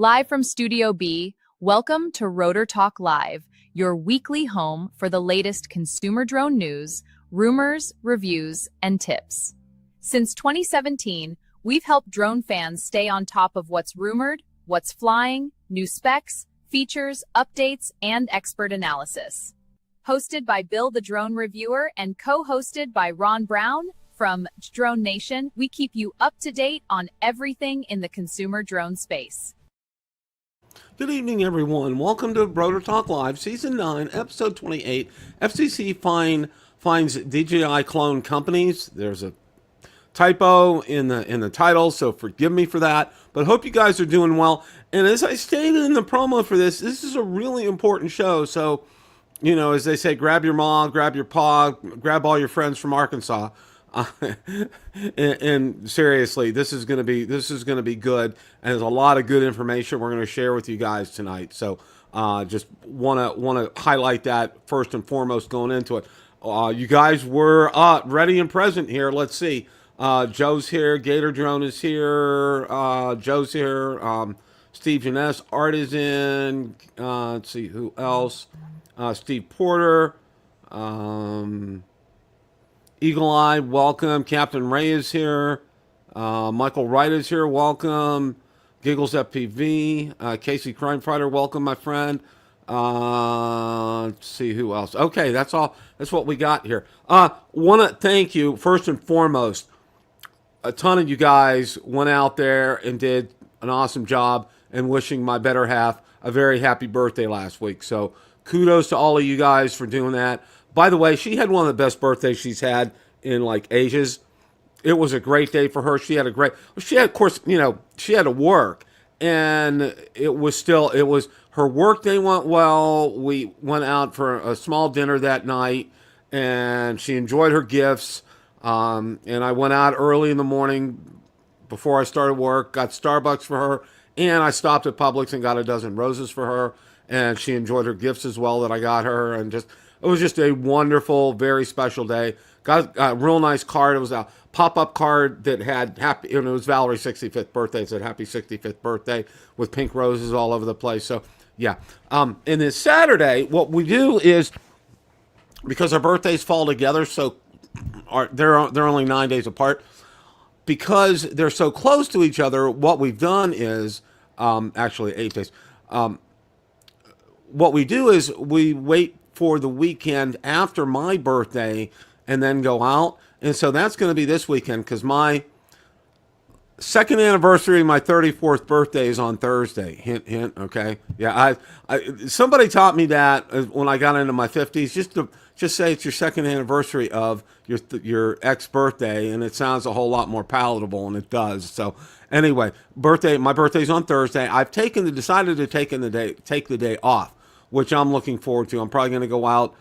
Live from Studio B, welcome to Rotor Talk Live, your weekly home for the latest consumer drone news, rumors, reviews, and tips. Since 2017, we've helped drone fans stay on top of what's rumored, what's flying, new specs, features, updates, and expert analysis. Hosted by Bill the Drone Reviewer and co-hosted by Ron Brown from Drone Nation, we keep you up to date on everything in the consumer drone space. Good evening, everyone. Welcome to Rotor Talk Live, Season 9, Episode 28. FCC finds DJI clone companies. There's a typo in the title, so forgive me for that. But hope you guys are doing well. And as I stated in the promo for this is a really important show. So, you know, as they say, grab your mom, grab your pa, grab all your friends from Arkansas. And seriously, this is going to be good, and there's a lot of good information we're going to share with you guys tonight. So just want to highlight that first and foremost going into it. You guys were ready and present here. Let's see. Joe's here. Gator Drone is here. Joe's here. Steve Janess, Art is in. Let's see who else. Steve Porter. Eagle Eye, welcome. Captain Ray is here. Michael Wright is here, welcome. Giggles FPV. Casey Crime Fighter, welcome, my friend. Let's see who else. Okay, that's all. That's what we got here. Want to thank you, first and foremost. A ton of you guys went out there and did an awesome job and wishing my better half a very happy birthday last week. So kudos to all of you guys for doing that. By the way, she had one of the best birthdays she's had in like ages. It was a great day for her. She had, of course, you know, she had to work, and it was her work day went well. We went out for a small dinner that night, and she enjoyed her gifts. And I went out early in the morning before I started work, got Starbucks for her, and I stopped at Publix and got a dozen roses for her, and she enjoyed her gifts as well that I got her, and it was just a wonderful, very special day. Got a real nice card. It was a pop-up card that had it was Valerie's 65th birthday. It said happy 65th birthday with pink roses all over the place. So, yeah. And this Saturday, what we do is, because our birthdays fall together, so they're only 9 days apart, because they're so close to each other, what we've done is, actually 8 days, what we do is we wait for the weekend after my birthday and then go out. And so that's going to be this weekend, because my second anniversary, my 34th birthday is on Thursday. Hint, hint. Okay. Yeah. Somebody taught me that when I got into my 50s, just say it's your second anniversary of your ex birthday. And it sounds a whole lot more palatable, and it does. So anyway, my birthday's on Thursday. I've decided to take the day off, which I'm looking forward to. I'm probably going to go out.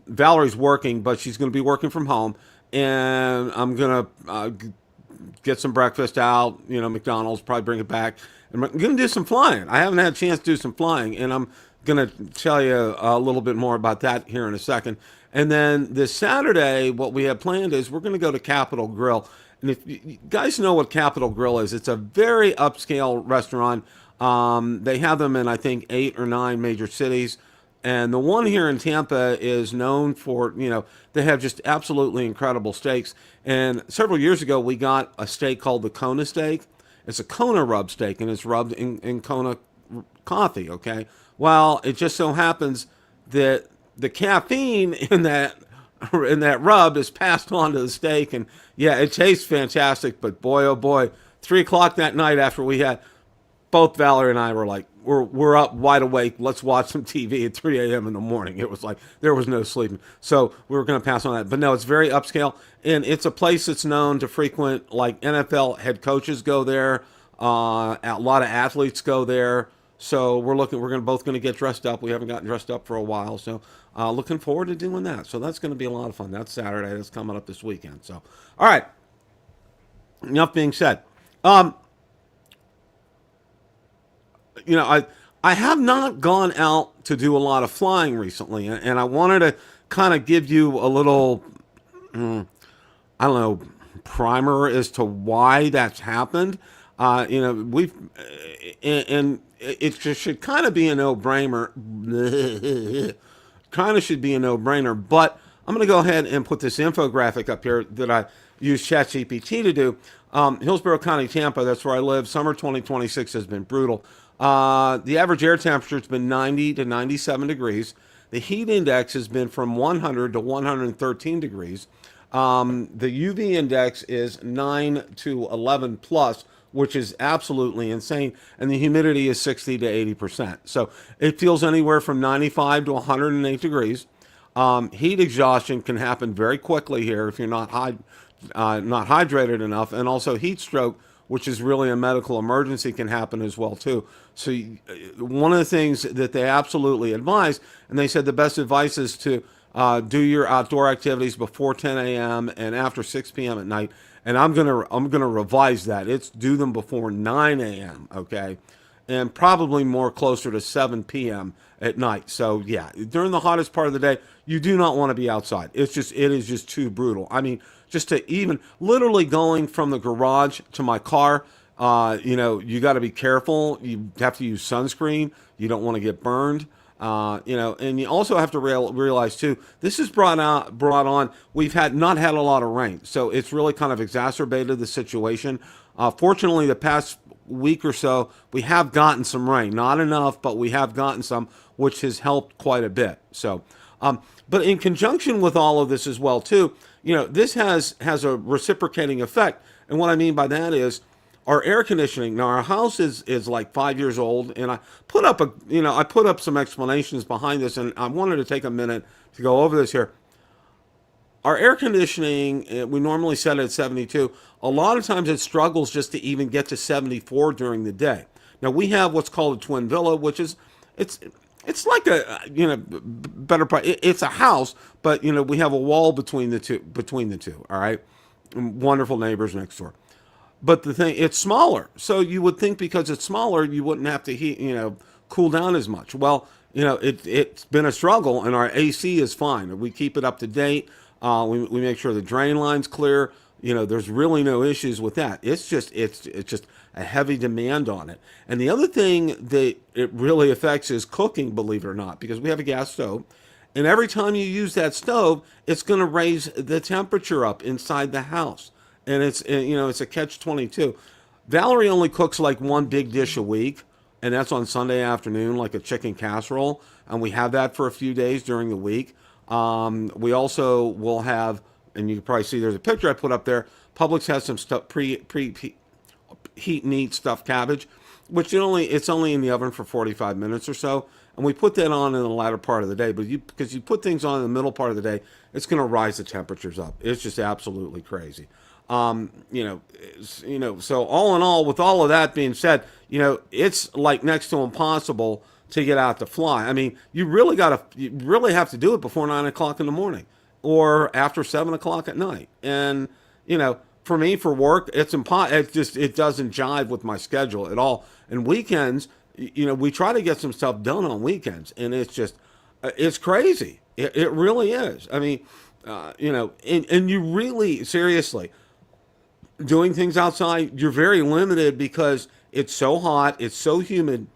Valerie's working, but she's going to be working from home, and I'm going to get some breakfast out, McDonald's, probably bring it back. And I'm going to do some flying. I haven't had a chance to do some flying, and I'm going to tell you a little bit more about that here in a second. And then this Saturday, what we have planned is we're going to go to Capitol Grill. And if you guys know what Capitol Grill is, it's a very upscale restaurant. They have them in, I think, 8 or 9 major cities. And the one here in Tampa is known for, they have just absolutely incredible steaks. And several years ago, we got a steak called the Kona steak. It's a Kona rub steak, and it's rubbed in Kona coffee, okay? Well, it just so happens that the caffeine in that rub is passed on to the steak. And, yeah, it tastes fantastic. But, boy, oh, boy, 3 o'clock that night after we had, both Valerie and I were like, we're up wide awake. Let's watch some TV at 3 a.m. in the morning. It was like there was no sleeping. So we were going to pass on that. But no, it's very upscale. And it's a place that's known to frequent, like NFL head coaches go there. A lot of athletes go there. So we're both going to get dressed up. We haven't gotten dressed up for a while. So looking forward to doing that. So that's going to be a lot of fun. That's Saturday. That's coming up this weekend. So, all right. Enough being said. I have not gone out to do a lot of flying recently, and I wanted to kind of give you a little, I don't know, primer as to why that's happened. And it just should kind of be a no-brainer. Kind of should be a no-brainer, but I'm going to go ahead and put this infographic up here that I use ChatGPT to do. Hillsborough County, Tampa, that's where I live. Summer 2026 has been brutal. The average air temperature has been 90 to 97 degrees. The heat index has been from 100 to 113 degrees. The UV index is 9 to 11 plus, which is absolutely insane. And the humidity is 60 to 80%. So it feels anywhere from 95 to 108 degrees. Heat exhaustion can happen very quickly here if you're not hydrated enough. And also heat stroke, which is really a medical emergency, can happen as well too. So one of the things that they absolutely advise, and they said the best advice is to do your outdoor activities before 10 a.m. and after 6 p.m. at night. And I'm gonna revise that. It's do them before 9 a.m. Okay, and probably more closer to 7 p.m. at night. So yeah, during the hottest part of the day, you do not want to be outside. It is just too brutal. I mean, just to even literally going from the garage to my car, you got to be careful. You have to use sunscreen. You don't want to get burned. And you also have to realize too, this is brought on. We've not had a lot of rain, so it's really kind of exacerbated the situation. Fortunately, the past week or so, we have gotten some rain, not enough, but we have gotten some, which has helped quite a bit. So, but in conjunction with all of this as well too, this has a reciprocating effect, and what I mean by that is, our air conditioning. Now our house is like 5 years old, and I put up some explanations behind this, and I wanted to take a minute to go over this here. Our air conditioning, we normally set it at 72. A lot of times it struggles just to even get to 74 during the day. Now we have what's called a twin villa, which is it's like a better part. It's a house, but we have a wall between the two. All right, wonderful neighbors next door. But the thing, it's smaller. So you would think because it's smaller, you wouldn't have to cool down as much. Well, it's been a struggle, and our AC is fine. We keep it up to date. We make sure the drain line's clear. There's really no issues with that. It's just a heavy demand on it. And the other thing that it really affects is cooking, believe it or not, because we have a gas stove. And every time you use that stove, it's going to raise the temperature up inside the house. And it's a catch-22. Valerie only cooks like one big dish a week, and that's on Sunday afternoon, like a chicken casserole, and we have that for a few days during the week. We also will have, and you can probably see there's a picture I put up there. Publix has some stuff heat and eat stuffed cabbage, which it's only in the oven for 45 minutes or so, and we put that on in the latter part of the day. But because you put things on in the middle part of the day, it's going to rise the temperatures up. It's just absolutely crazy. So all in all, with all of that being said, it's like next to impossible to get out to fly. I mean, you really have to do it before 9 o'clock in the morning or after 7 o'clock at night. And, for me, for work, it's it doesn't jive with my schedule at all. And weekends, we try to get some stuff done on weekends, and it's crazy. It really is. I mean, and you really, seriously, doing things outside, you're very limited because it's so hot, it's so humid.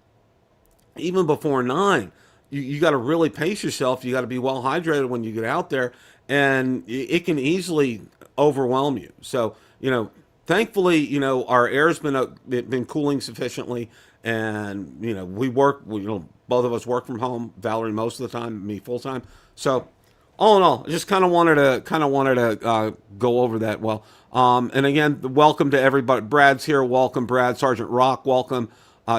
Even before 9, you got to really pace yourself. You got to be well hydrated when you get out there, and it can easily overwhelm you. So, thankfully, our air's been cooling sufficiently, and we work. Both of us work from home. Valerie most of the time, me full time. So, all in all, I just kind of wanted to go over that. Well, and again, welcome to everybody. Brad's here. Welcome, Brad. Sergeant Rock. Welcome.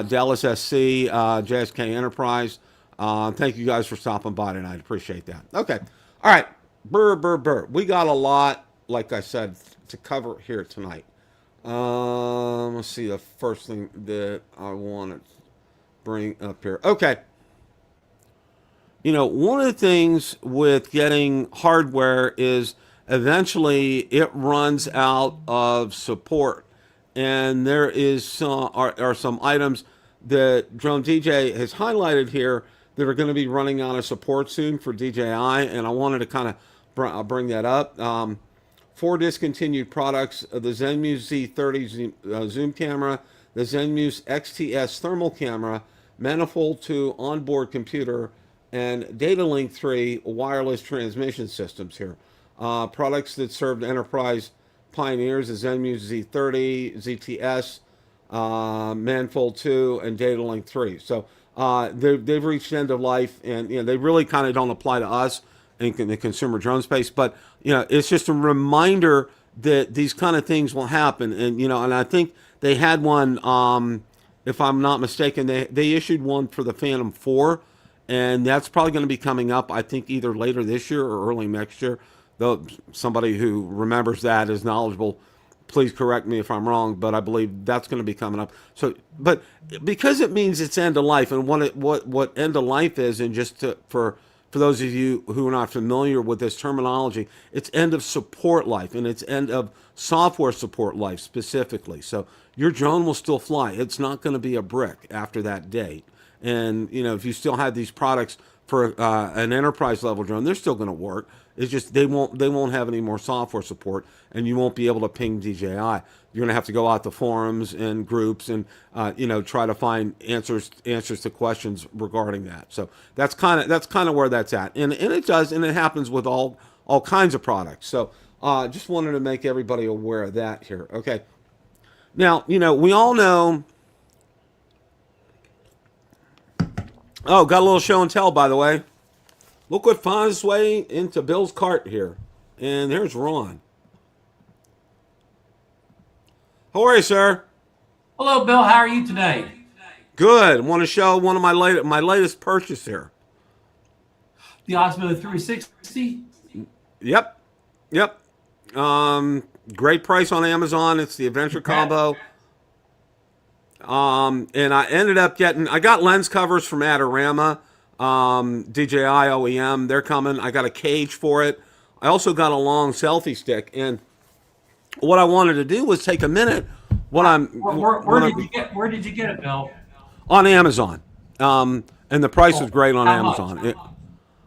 Dallas SC, JSK Enterprise. Thank you guys for stopping by tonight. Appreciate that. Okay. All right. Burr. We got a lot, like I said, to cover here tonight. Let's see the first thing that I want to bring up here. Okay. One of the things with getting hardware is eventually it runs out of support. And there are some items that Drone DJ has highlighted here that are going to be running out of support soon for DJI, and I wanted to kind of bring that up. four discontinued products: the Zenmuse Z30 zoom camera, the Zenmuse XTS thermal camera, manifold 2 onboard computer, and Data Link 3 wireless transmission systems here. Products that served enterprise pioneers: the Zenmuse Z30, ZTS, Manifold 2, and Data Link 3. So they've reached end of life, and they really kind of don't apply to us in the consumer drone space. But it's just a reminder that these kind of things will happen. And I think they had one, if I'm not mistaken, they issued one for the Phantom 4, and that's probably going to be coming up, I think, either later this year or early next year. Though somebody who remembers that is knowledgeable, please correct me if I'm wrong, but I believe that's going to be coming up. So, but because it means it's end of life, and what end of life is, and for those of you who are not familiar with this terminology, it's end of support life, and it's end of software support life specifically. So your drone will still fly. It's not going to be a brick after that date. And if you still have these products for an enterprise level drone, they're still going to work. It's just they won't have any more software support, and you won't be able to ping DJI. You're going to have to go out to forums and groups and try to find answers to questions regarding that. So that's kind of where that's at, and it happens with all kinds of products. So just wanted to make everybody aware of that here. Okay, now we all know. Oh, got a little show and tell, by the way. Look what finds its way into Bill's cart here. And there's Ron. How are you, sir? Hello, Bill. How are you today? Good. Want to show one of my latest purchase here. The Osmo 360? Yep. Great price on Amazon. It's the Adventure Combo. And I got lens covers from Adorama. DJI OEM, they're coming. I got a cage for it. I also got a long selfie stick, and what I wanted to do was take a minute. Where did you get it, Bill? On Amazon, and the price was great on Amazon.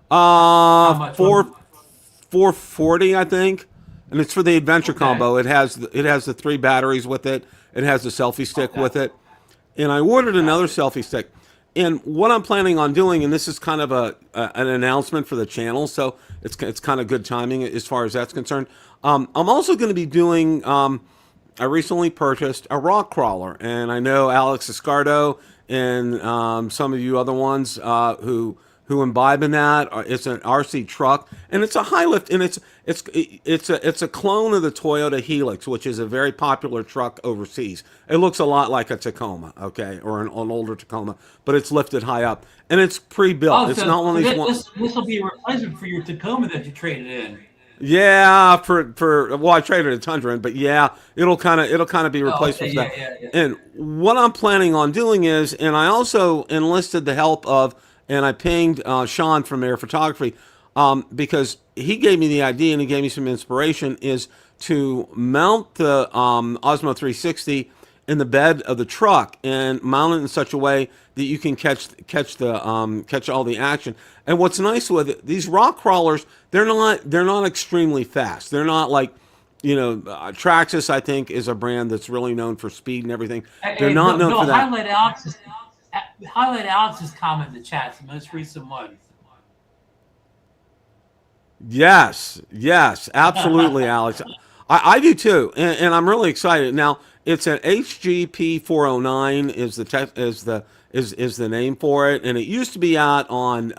How much? $440, I think, and it's for the Adventure Combo. It has the 3 batteries with it. It has the selfie stick with it, and I ordered another selfie stick. And what I'm planning on doing, and this is kind of an announcement for the channel, so it's kind of good timing as far as that's concerned. I'm also going to be doing. I recently purchased a rock crawler, and I know Alex Escardo and some of you other ones who imbibe in that. It's an RC truck, and it's a high lift, and it's a clone of the Toyota Helix, which is a very popular truck overseas. It looks a lot like a Tacoma, okay, or an older Tacoma, but it's lifted high up, and it's pre-built. It's not one of these ones. This will be a replacement for your Tacoma that you traded in. Yeah, I traded a Tundra in, but yeah, it'll kind of be replacement for that. Yeah. And what I'm planning on doing is, and I also enlisted the help of. And I pinged Sean from Air Photography because he gave me the idea and he gave me some inspiration, is to mount the Osmo 360 in the bed of the truck and mount it in such a way that you can catch all the action. And what's nice with it, these rock crawlers, they're not extremely fast. They're not like, Traxxas, I think, is a brand that's really known for speed and everything. They're not known for that. Highlight Alex's comment in the chat, the most recent one. Yes, absolutely, Alex. I do too, and I'm really excited. Now it's an HGP 409 is the name for it, and it used to be out on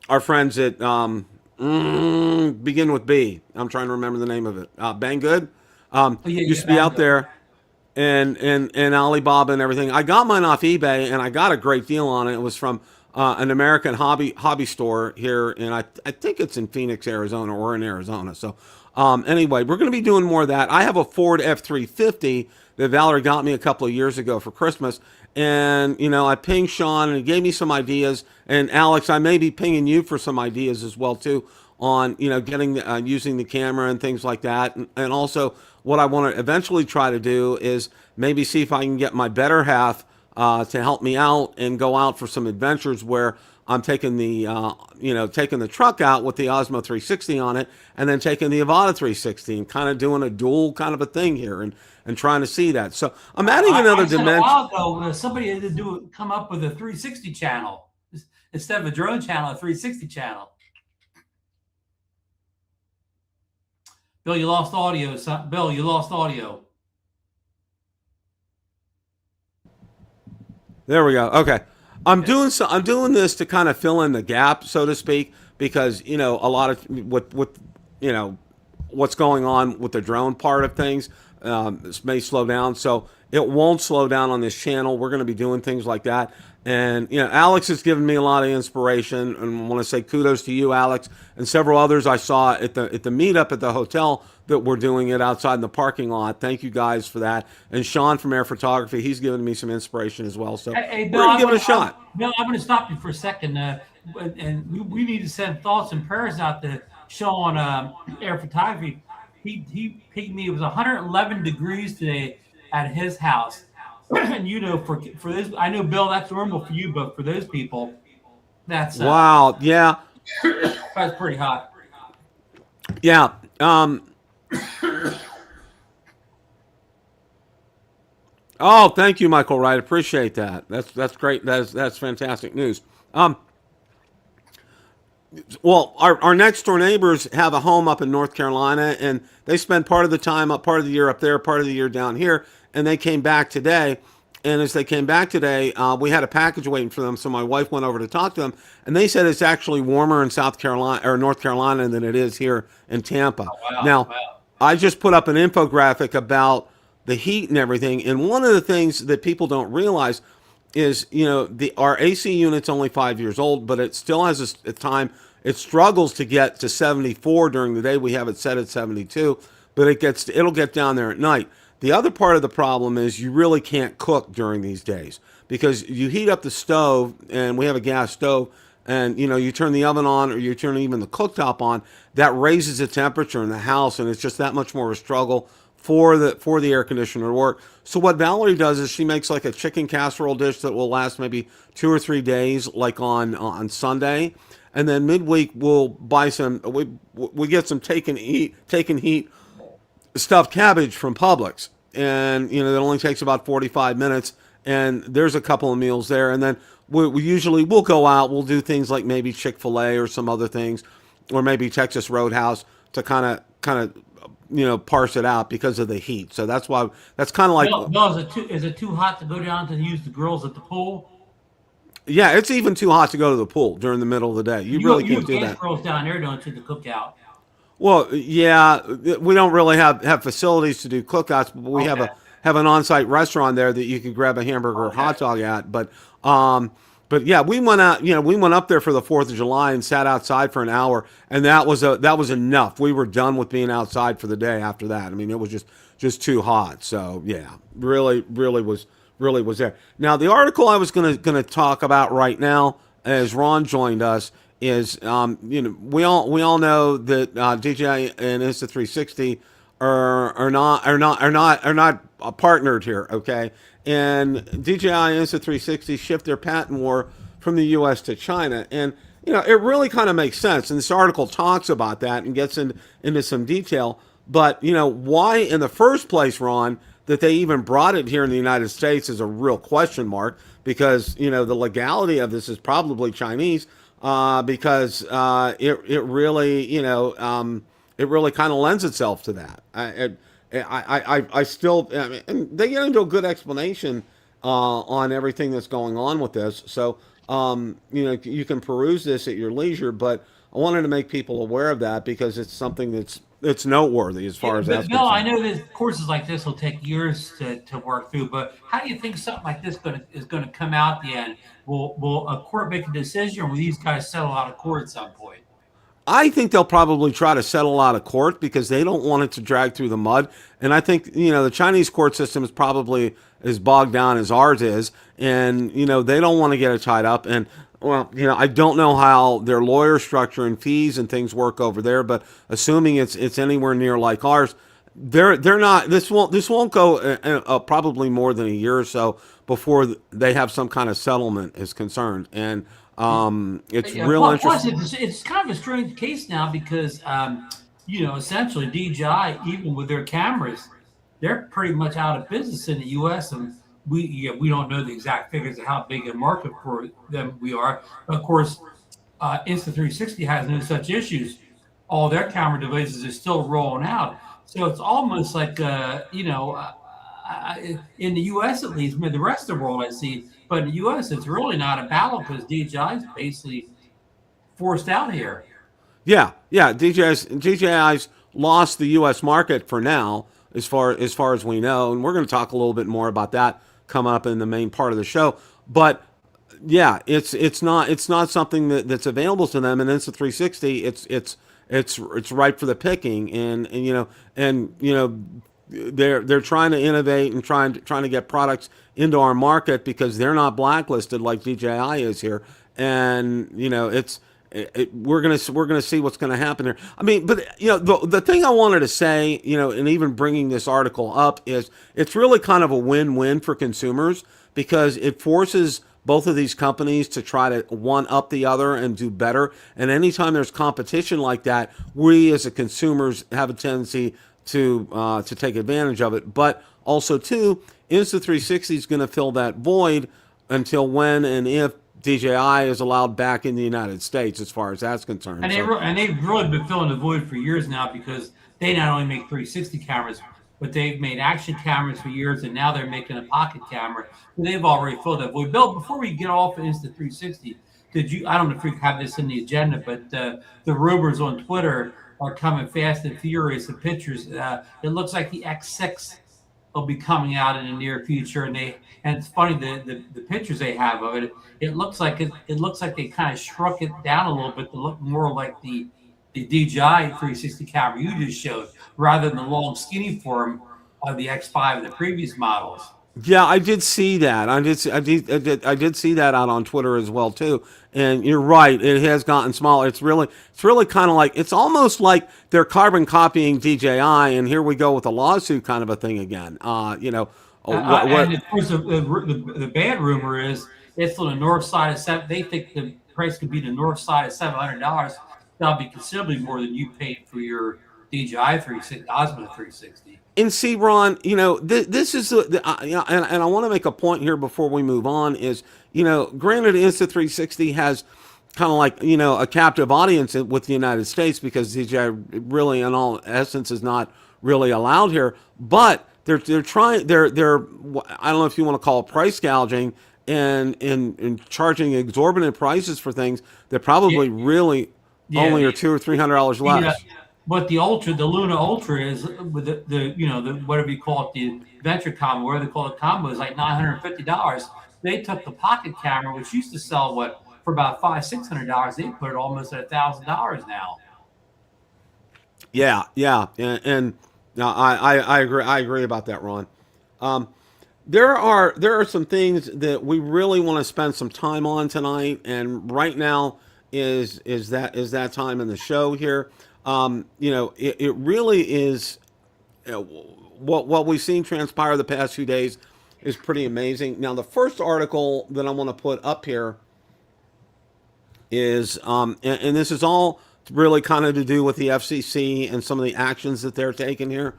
our friends at begin with B. I'm trying to remember the name of it. Banggood. Used to be out there. And Alibaba and everything. I got mine off eBay, and I got a great deal on it. It was from an American hobby store here, and I think it's in Phoenix, Arizona, or in Arizona. So anyway, we're going to be doing more of that. I have a Ford F350 that Valerie got me a couple of years ago for Christmas, and I pinged Sean, and he gave me some ideas. And Alex, I may be pinging you for some ideas as well too on getting using the camera and things like that, and also. What I want to eventually try to do is maybe see if I can get my better half to help me out and go out for some adventures where I'm taking the taking the truck out with the Osmo 360 on it, and then taking the Avata 360 and kind of doing a dual kind of a thing here and trying to see that. So I'm adding another I said dimension. a while ago, somebody had to come up with a 360 channel instead of a drone channel, a 360 channel. Bill, you lost audio. Bill, you lost audio. There we go. Okay. I'm doing this to kind of fill in the gap, so to speak, because a lot of with what's going on with the drone part of things, this may slow down. So it won't slow down on this channel. We're going to be doing things like that. And Alex has given me a lot of inspiration, and I want to say kudos to you, Alex, and several others I saw at the meetup at the hotel that we're doing it outside in the parking lot. Thank you guys for that. And Sean from Air Photography, he's given me some inspiration as well. So hey, Bill, we're gonna give it a shot. Bill, I'm going to stop you for a second, and we need to send thoughts and prayers out to Sean Air Photography. He pinged me. It was 111 degrees today at his house. And for this, I know, Bill, that's normal for you, but for those people, that's wow, yeah, that's pretty hot. Yeah. Oh, thank you, Michael Wright. Appreciate that. That's great. That's fantastic news. Well, our next door neighbors have a home up in North Carolina, and they spend part of the time up, part of the year up there, part of the year down here, and they came back today. And as they came back today, we had a package waiting for them, so my wife went over to talk to them, and they said it's actually warmer in South Carolina or North Carolina than it is here in Tampa. Oh, wow. Now, Wow. I just put up an infographic about the heat and everything, and one of the things that people don't realize is, our AC unit's only 5 years old, but it still has a time. It struggles to get to 74 during the day. We have it set at 72, but it'll get down there at night. The other part of the problem is you really can't cook during these days because you heat up the stove, and we have a gas stove, and you turn the oven on or you turn even the cooktop on. That raises the temperature in the house, and it's just that much more of a struggle for the air conditioner to work. So what Valerie does is she makes like a chicken casserole dish that will last maybe 2 or 3 days, like on Sunday, and then midweek we'll buy some. We get some taken heat stuffed cabbage from Publix, and that only takes about 45 minutes, and there's a couple of meals there, and then we'll go out, we'll do things like maybe Chick-fil-A or some other things, or maybe Texas Roadhouse to kind of parse it out because of the heat. So that's kind of like Bill, is it too hot to go down to use the girls at the pool? Yeah, it's even too hot to go to the pool during the middle of the day. You really can't do that. Girls down there don't do the cookout. Well, yeah, we don't really have facilities to do cookouts, but we have an on-site restaurant there that you can grab a hamburger or hot dog at. But yeah, we went out. We went up there for the 4th of July and sat outside for an hour, and that was enough. We were done with being outside for the day after that. I mean, it was just too hot. So yeah, really was there. Now, the article I was gonna talk about right now, as Ron joined us, is we all know that DJI and Insta360 are not partnered here, okay? And DJI and Insta360 shift their patent war from the U.S. to China, and it really kind of makes sense. And this article talks about that and gets into some detail. But why in the first place, Ron, that they even brought it here in the United States is a real question mark, because the legality of this is probably Chinese. Because it really kind of lends itself to that. I still, and they get into a good explanation on everything that's going on with this. So you can peruse this at your leisure, but I wanted to make people aware of that because it's something that's noteworthy as far as that's Bill, concerned. I know that courses like this will take years to work through, but how do you think something like this is going to come out at the end? Will a court make a decision, or will these guys settle out of court at some point? I think they'll probably try to settle out of court because they don't want it to drag through the mud. And I think, the Chinese court system is probably as bogged down as ours is. And, they don't want to get it tied up. And, well, I don't know how their lawyer structure and fees and things work over there, but assuming it's anywhere near like ours, they're not. This won't go probably more than a year or so before they have some kind of settlement is concerned. And It's Yeah, real plus interesting. it's kind of a strange case now because essentially DJI, even with their cameras, they're pretty much out of business in the U.S. and we don't know the exact figures of how big a market for them we are. But of course, Insta360 has no such issues. All their camera devices are still rolling out, so it's almost like in the U.S. at least, I mean, the rest of the world I see, but in the U.S. it's really not a battle because DJI is basically forced out here. Yeah, yeah. DJI's lost the U.S. market for now, as far as we know, and we're going to talk a little bit more about that coming up in the main part of the show. But yeah, it's not something that's available to them, and Insta360, it's ripe for the picking, and they're trying to innovate and trying to get products into our market because they're not blacklisted like DJI is here, and we're gonna see what's gonna happen there. I mean, but the thing I wanted to say, and even bringing this article up is it's really kind of a win-win for consumers because it forces both of these companies to try to one up the other and do better. And anytime there's competition like that, we as a consumers have a tendency to take advantage of it. But also too, Insta360 is going to fill that void until when and if DJI is allowed back in the United States, as far as that's concerned. So And they've really been filling the void for years now because they not only make 360 cameras, but they've made action cameras for years, and now they're making a pocket camera. So they've already filled that void. Bill, before we get off of Insta360, did you? I don't know if we have this in the agenda, but the rumors on Twitter are coming fast and furious. The pictures. It looks like the X6 will be coming out in the near future, and it's funny the pictures they have of it. It looks like they kind of shrunk it down a little bit to look more like the DJI 360 camera you just showed, rather than the long skinny form of the X5 and the previous models. yeah, I did see that. I did see that out on Twitter as well too. And you're right, it has gotten smaller. It's really kind of like it's almost like they're carbon copying DJI, and here we go with a lawsuit kind of a thing again. And of course, the bad rumor is it's on the north side of seven. They think the price could be the north side of $700. That'll be considerably more than you paid for your DJI 360, Osmo 360. And see, Ron, this is and I want to make a point here before we move on. Is granted, Insta360 has kind of like a captive audience with the United States because DJI really, in all essence, is not really allowed here. But they're trying. They're I don't know if you want to call it price gouging and charging exorbitant prices for things that probably really Yeah, only are $200 or $300 less. but the Luna Ultra is with the whatever you call it, the venture combo, whatever they call it, combo is like $950. They took the pocket camera, which used to sell for about $500-$600. They put it almost at $1,000 now. Yeah, yeah, and no, I agree. I agree about that, Ron. There are some things that we really want to spend some time on tonight, and right now is that time in the show here. It really is what we've seen transpire the past few days is pretty amazing. Now, the first article that I want to put up here is, and this is all really kind of to do with the FCC and some of the actions that they're taking here.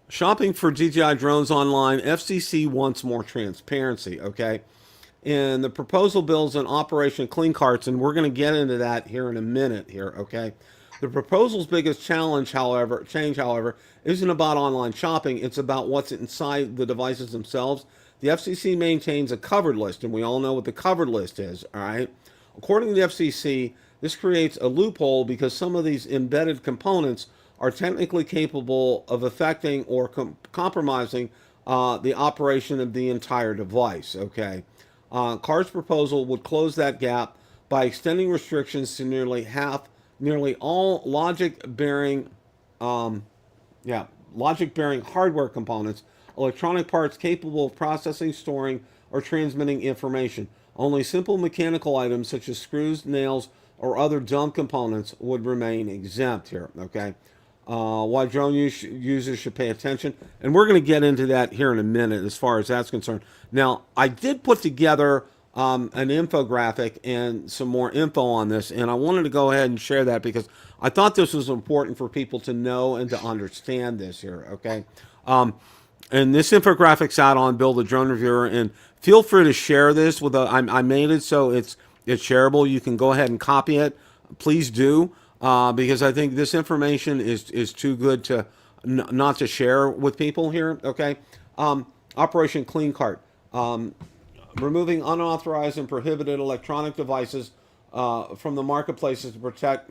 Shopping for DJI drones online, FCC wants more transparency, okay? And the proposal builds an Operation Clean Carts, and we're going to get into that here in a minute here, okay? The proposal's biggest change, however, isn't about online shopping. It's about what's inside the devices themselves. The FCC maintains a covered list, and we all know what the covered list is, all right? According to the FCC, this creates a loophole because some of these embedded components are technically capable of affecting or compromising the operation of the entire device, okay? Carr's proposal would close that gap by extending restrictions to nearly all logic-bearing hardware components, electronic parts capable of processing, storing, or transmitting information. Only simple mechanical items such as screws, nails, or other dumb components would remain exempt here, okay? why drone users should pay attention. And we're going to get into that here in a minute as far as that's concerned. Now, I did put together an infographic and some more info on this, and I wanted to go ahead and share that because I thought this was important for people to know and to understand this here, okay? And this infographic's out on Build a Drone Reviewer, and feel free to share this with I made it so it's shareable. You can go ahead and copy it. Please do, because I think this information is too good to not to share with people here, okay? Operation Clean Cart. Removing unauthorized and prohibited electronic devices from the marketplaces to protect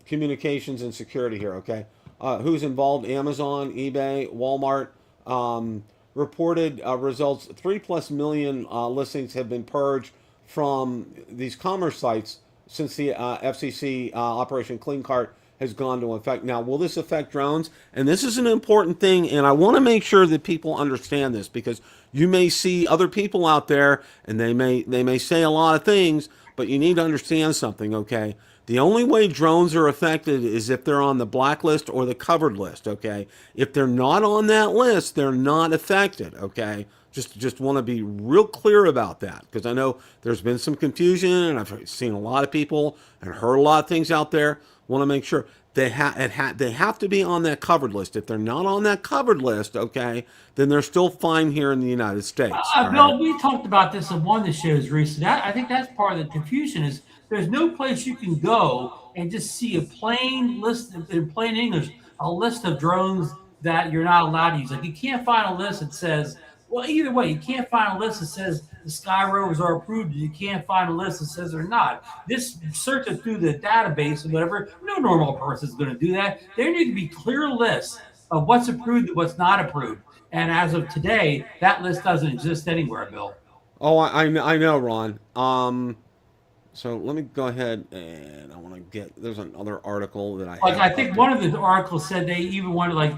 communications and security here, okay? Who's involved? Amazon, eBay, Walmart. Reported results, 3+ million listings have been purged from these commerce sites since the FCC Operation Clean Cart has gone to effect. Now, will this affect drones? And this is an important thing, and I want to make sure that people understand this because you may see other people out there, and they may say a lot of things, but you need to understand something, okay? The only way drones are affected is if they're on the blacklist or the covered list, okay? If they're not on that list, they're not affected, okay? Just want to be real clear about that because I know there's been some confusion and I've seen a lot of people and heard a lot of things out there. Want to make sure they have to be on that covered list. If they're not on that covered list, okay, then they're still fine here in the United States. Bill, we talked about this on one of the shows recently. I think that's part of the confusion is there's no place you can go and just see a plain list in plain English, a list of drones that you're not allowed to use. Like you can't find a list that says, well, either way, you can't find a list that says the Sky Rovers are approved. You can't find a list that says they're not. This searching through the database or whatever, no normal person is going to do that. There need to be clear lists of what's approved and what's not approved. And as of today, that list doesn't exist anywhere, Bill. Oh, I know, Ron. So let me go ahead and I want to get, there's another article that I think one of the articles said they even wanted like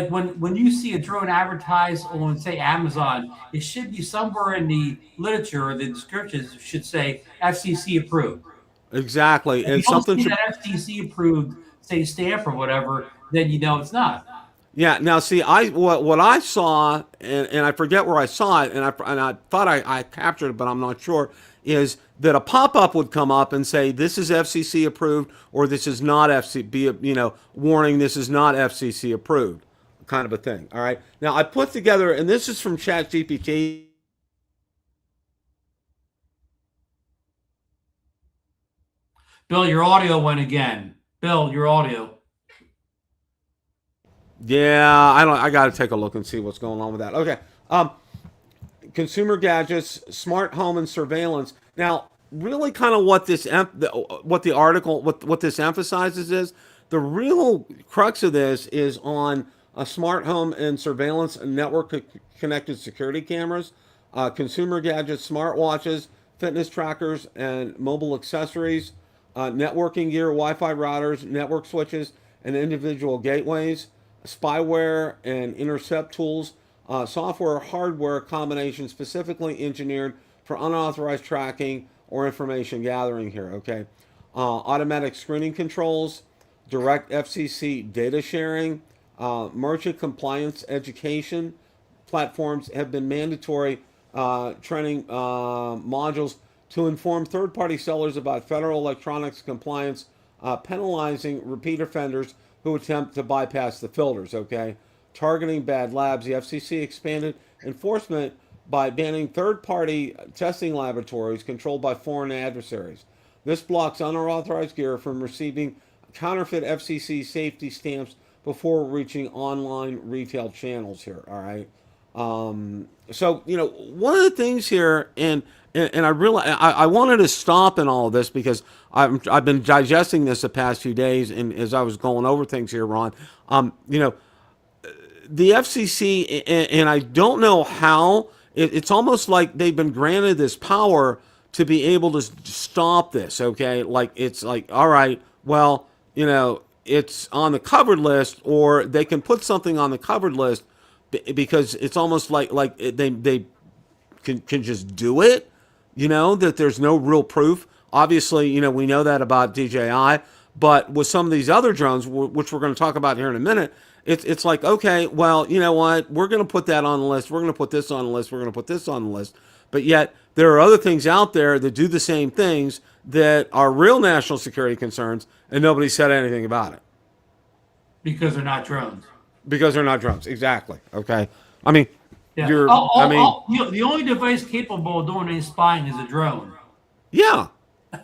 when you see a drone advertised on say Amazon, it should be somewhere in the literature or the descriptions should say FCC approved. Exactly. And something see that FCC approved, say stamp or whatever, then you know it's not. Yeah. Now, see, what I saw, and I forget where I saw it, and I thought I captured it, but I'm not sure, is that a pop-up would come up and say, this is FCC approved, or this is not FCC, warning, this is not FCC approved, kind of a thing. All right. Now, I put together, and this is from ChatGPT. Bill, your audio went again. Bill, your audio. Yeah, I got to take a look and see what's going on with that. Okay. Consumer gadgets, smart home and surveillance. Now, really kind of what this emphasizes is the real crux of this is on a smart home and surveillance and network connected security cameras, consumer gadgets, smartwatches, fitness trackers, and mobile accessories, networking gear, Wi-Fi routers, network switches, and individual gateways, spyware and intercept tools, software or hardware combinations specifically engineered for unauthorized tracking or information gathering here, okay? Automatic screening controls, direct FCC data sharing, merchant compliance education platforms have been mandatory training modules to inform third-party sellers about federal electronics compliance, penalizing repeat offenders who attempt to bypass the filters, okay? Targeting bad labs, the FCC expanded enforcement by banning third-party testing laboratories controlled by foreign adversaries. This blocks unauthorized gear from receiving counterfeit FCC safety stamps before reaching online retail channels here, all right? So, one of the things here, and I wanted to stop in all of this because I've been digesting this the past few days, and as I was going over things here, Ron, the FCC, and I don't know how, it's almost like they've been granted this power to be able to stop this, okay? Like, it's like, all right, well, it's on the covered list, or they can put something on the covered list because it's almost like they can just do it, that there's no real proof. Obviously, we know that about DJI, But with some of these other drones, which we're going to talk about here in a minute, it's like, okay, well, you know what? We're going to put that on the list. We're going to put this on the list. We're going to put this on the list. But yet there are other things out there that do the same things that are real national security concerns, and nobody said anything about it. Because they're not drones. Because they're not drones. Exactly. Okay. I mean, Yeah. The only device capable of doing any spying is a drone. Yeah. They've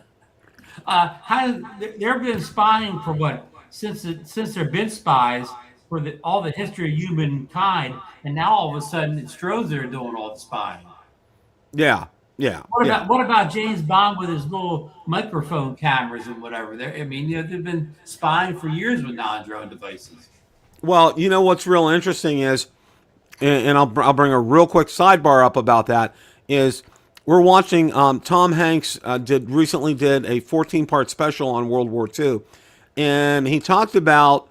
been spying for what? Since there've been spies for all the history of humankind, and now all of a sudden it's drones that are doing all the spying. Yeah. Yeah. What about James Bond with his little microphone cameras and whatever? They've been spying for years with non-drone devices. Well, you know what's real interesting is, and I'll bring a real quick sidebar up about that, is we're watching Tom Hanks recently did a 14-part special on World War II, and he talked about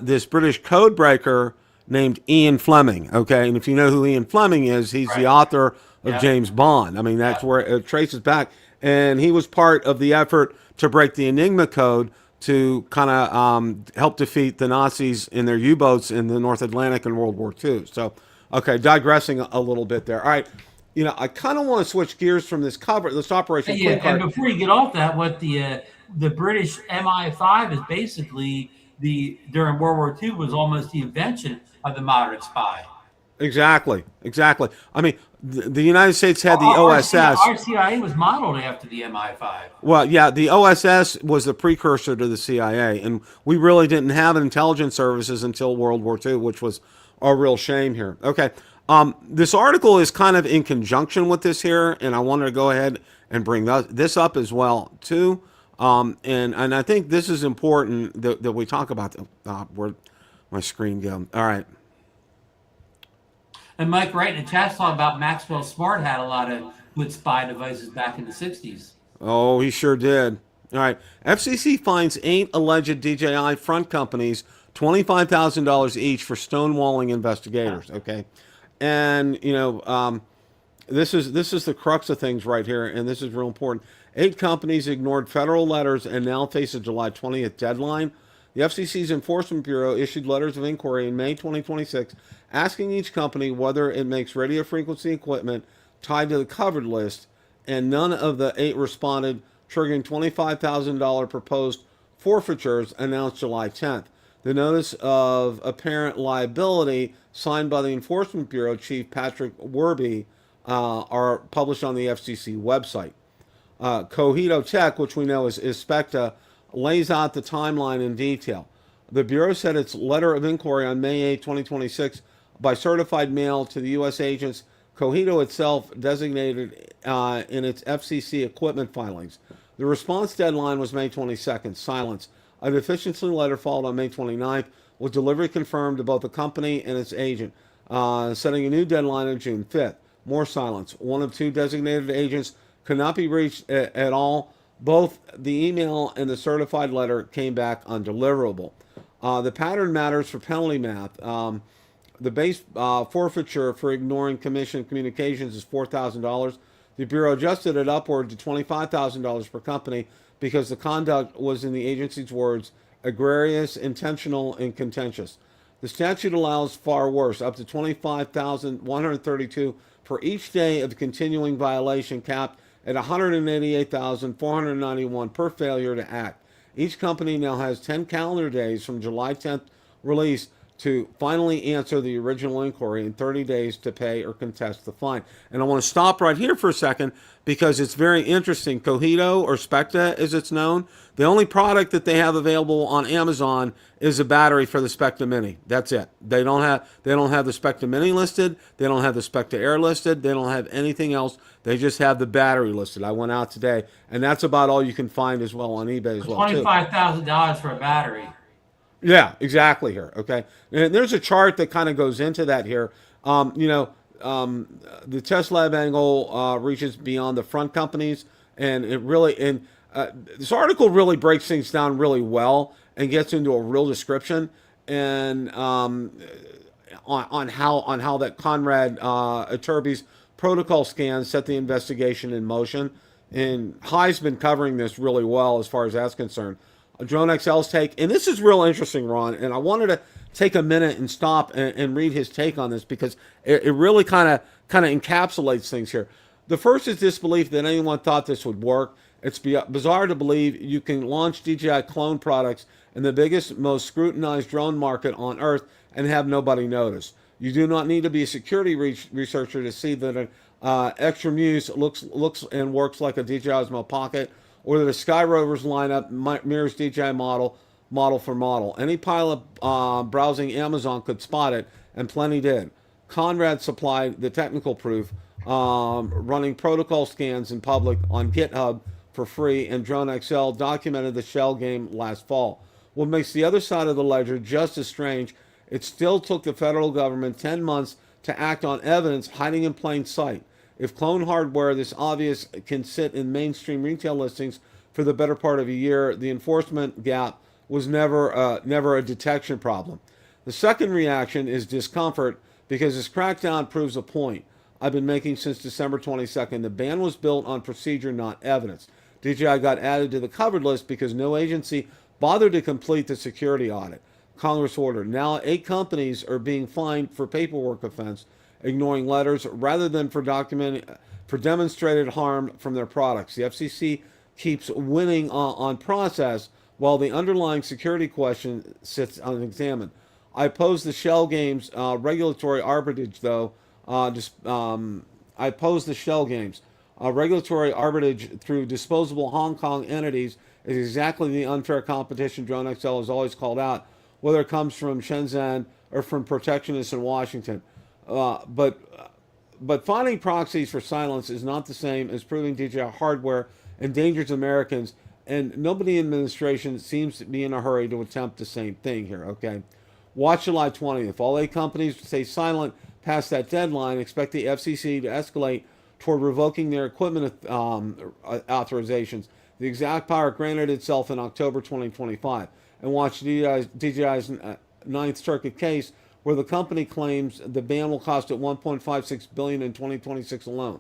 this British code breaker named Ian Fleming. Okay, and if you know who Ian Fleming is, he's the author of James Bond. I mean, that's where it traces back, and he was part of the effort to break the Enigma code to kind of help defeat the Nazis in their U-boats in the North Atlantic in World War II. So, okay, digressing a little bit there. All right, you know, I kind of want to switch gears from this operation. Yeah, and before you get off that, what the British MI5 is basically during World War II was almost the invention of the modern spy. Exactly. I mean, the United States had the OSS. Our CIA was modeled after the MI5. Well, yeah, the OSS was the precursor to the CIA, and we really didn't have intelligence services until World War II, which was a real shame here. Okay, this article is kind of in conjunction with this here, and I wanted to go ahead and bring this up as well too. And I think this is important that we talk about. Where my screen go? All right. And Mike Wright in the chat's talking about Maxwell Smart had a lot of good spy devices back in the 60s. Oh, he sure did. All right. FCC fines 8 alleged DJI front companies $25,000 each for stonewalling investigators. Okay. And, you know, this is the crux of things right here, and this is real important. 8 companies ignored federal letters and now face a July 20th deadline. The FCC's Enforcement Bureau issued letters of inquiry in May 2026 asking each company whether it makes radio frequency equipment tied to the covered list, and none of the 8 responded, triggering $25,000 proposed forfeitures announced July 10th. The notice of apparent liability signed by the Enforcement Bureau Chief Patrick Werby are published on the FCC website. Cohedo Tech, which we know is Specta, lays out the timeline in detail. The Bureau said its letter of inquiry on May 8, 2026, by certified mail to the U.S. agents Cohedo itself designated in its FCC equipment filings. The response deadline was May 22nd. Silence. A deficiency letter followed on May 29th, with delivery confirmed to both the company and its agent, setting a new deadline on June 5th. More silence. One of 2 designated agents could not be reached at all. Both the email and the certified letter came back undeliverable. The pattern matters for penalty math. The base forfeiture for ignoring commission communications is $4,000. The Bureau adjusted it upward to $25,000 per company because the conduct was, in the agency's words, egregious, intentional, and contentious. The statute allows far worse, up to $25,132 for each day of continuing violation, capped at $188,491 per failure to act. Each company now has 10 calendar days from July 10th release to finally answer the original inquiry, and 30 days to pay or contest the fine. And I want to stop right here for a second because it's very interesting. Cohedo, or Specta as it's known, the only product that they have available on Amazon is a battery for the Specta Mini. That's it. They don't have the Specta Mini listed. They don't have the Specta Air listed. They don't have anything else. They just have the battery listed. I went out today, and that's about all you can find as well on eBay as well. $25,000 for a battery. Yeah, exactly here. Okay. And there's a chart that kind of goes into that here. The test lab angle reaches beyond the front companies, and this article really breaks things down really well and gets into a real description and on how that Conrad Iturbe's protocol scans set the investigation in motion. And High's been covering this really well as far as that's concerned. Drone XL's take, and this is real interesting, Ron, and I wanted to take a minute and stop and read his take on this because it really kind of encapsulates things here. The first is disbelief that anyone thought this would work. It's bizarre to believe you can launch DJI clone products in the biggest, most scrutinized drone market on Earth and have nobody notice. You do not need to be a security researcher to see that an Extra Muse looks and works like a DJI Osmo Pocket, or that a Sky Rover's lineup mirrors DJI model for model. Any pilot browsing Amazon could spot it, and plenty did. Conrad supplied the technical proof, running protocol scans in public on GitHub for free, and Drone XL documented the shell game last fall. What makes the other side of the ledger just as strange, it still took the federal government 10 months to act on evidence hiding in plain sight. If clone hardware this obvious can sit in mainstream retail listings for the better part of a year, the enforcement gap was never a detection problem. The second reaction is discomfort because this crackdown proves a point I've been making since December 22nd. The ban was built on procedure, not evidence. DJI got added to the covered list because no agency bothered to complete the security audit Congress ordered. Now 8 companies are being fined for paperwork offense, ignoring letters rather than for demonstrated harm from their products. The FCC keeps winning on process while the underlying security question sits unexamined. I oppose the shell games regulatory arbitrage, though. I oppose the shell games. Regulatory arbitrage through disposable Hong Kong entities is exactly the unfair competition Drone XL has always called out, whether it comes from Shenzhen or from protectionists in Washington. But finding proxies for silence is not the same as proving DJI hardware endangers Americans, and nobody in administration seems to be in a hurry to attempt the same thing here, okay? Watch July 20th. If all 8 companies stay silent past that deadline, expect the FCC to escalate toward revoking their equipment authorizations. The exact power granted itself in October 2025. And watch DJI's Ninth Circuit case where the company claims the ban will cost it $1.56 billion in 2026 alone.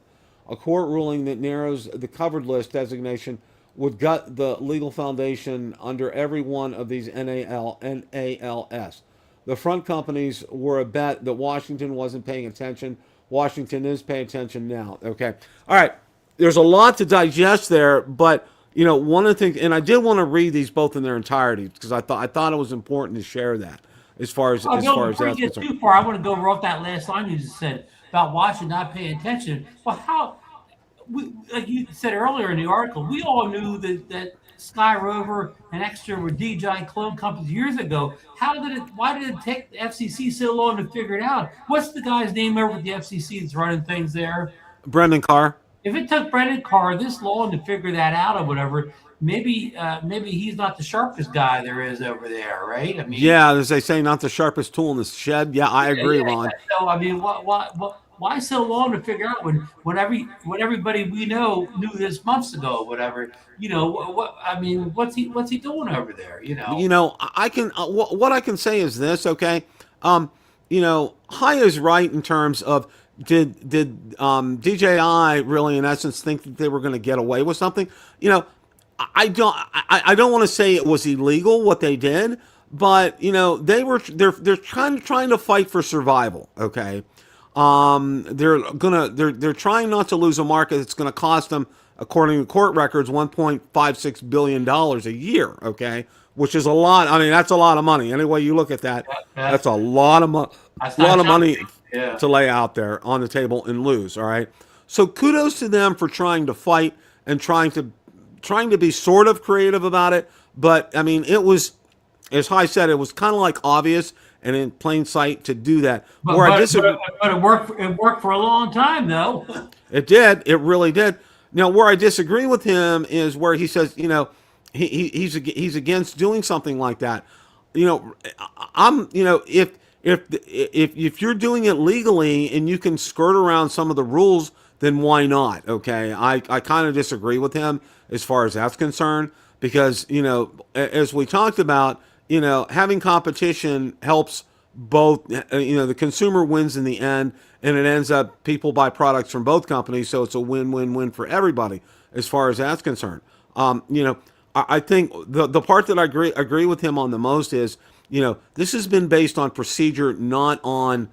A court ruling that narrows the covered list designation would gut the legal foundation under every one of these NALS. The front companies were a bet that Washington wasn't paying attention. Washington is paying attention now. Okay. All right. There's a lot to digest there, but one of the things, and I did want to read these both in their entirety because I thought it was important to share that as far as that's concerned. Too far, I want to go off that last line you just said about Washington not paying attention. Well, like you said earlier in the article, we all knew that Sky Rover and Extra were DJI clone companies years ago. Why did it take the FCC so long to figure it out? What's the guy's name over at the FCC that's running things there? Brendan Carr. If it took Brendan Carr this long to figure that out or whatever, maybe he's not the sharpest guy there is over there, right? I mean, yeah, as they say, not the sharpest tool in the shed. Yeah, I agree, Ron. So I mean, why so long to figure out when everybody we know knew this months ago, or whatever? What's he doing over there? I can what I can say is this, okay? Haya is right in terms of did DJI really in essence think that they were going to get away with something? I don't want to say it was illegal what they did, but they're trying to fight for survival, okay? They're trying not to lose a market that's going to cost them, according to court records, $1.56 billion a year, okay? Which is a lot. I mean, that's a lot of money. Any way you look at that, that's a lot of money to lay out there on the table and lose, all right? So kudos to them for trying to fight and trying to be sort of creative about it. But, I mean, it was, as Hai said, it was kind of like obvious and in plain sight to do that. But it worked for a long time, though. It did. It really did. Now, where I disagree with him is where he says, he's against doing something like that. If you're doing it legally and you can skirt around some of the rules, then why not? Okay, I kind of disagree with him as far as that's concerned because as we talked about, having competition helps both. The consumer wins in the end, and it ends up people buy products from both companies, so it's a win-win-win for everybody as far as that's concerned. I think the part that I agree with him on the most is, this has been based on procedure, not on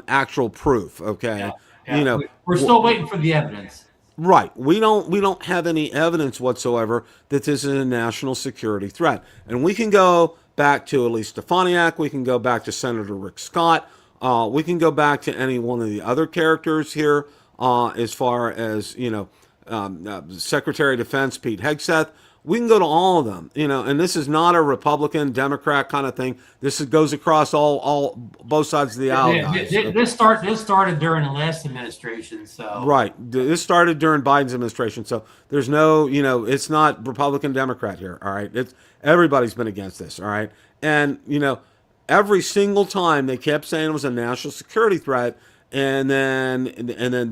actual proof. Yeah, Okay, you yeah. know, We're still waiting for the evidence. right. We don't have any evidence whatsoever that this is a national security threat. And we can go back to Elise Stefanik, we can go back to Senator Rick Scott, we can go back to any one of the other characters here, as far as, Secretary of Defense Pete Hegseth. We can go to all of them, and this is not a Republican Democrat kind of thing. Goes across all both sides of the aisle, guys. This started during the last administration, so Right. This started during Biden's administration, so there's no, it's not Republican Democrat here. All right, it's everybody's been against this. All right, and every single time they kept saying it was a national security threat, and then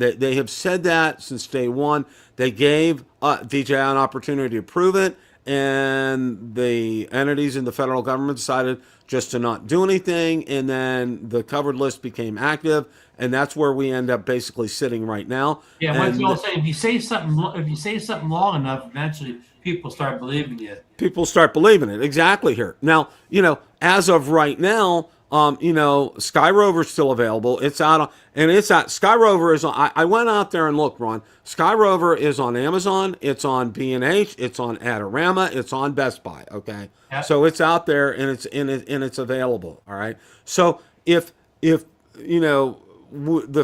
they have said that since day one. They gave DJI an opportunity to prove it, and the entities in the federal government decided just to not do anything, and then the covered list became active, and that's where we end up basically sitting right now. yeah. What you'll say, if you say something long enough, eventually people start believing you. People start believing it. Exactly here. Now, as of right now, Sky Rover's still available. It's out on, and it's at Sky Rover is on. I went out there and looked, Ron. Sky Rover is on Amazon. It's on B&H. It's on Adorama. It's on Best Buy. Okay, Yep. so it's out there and it's available. All right. So if the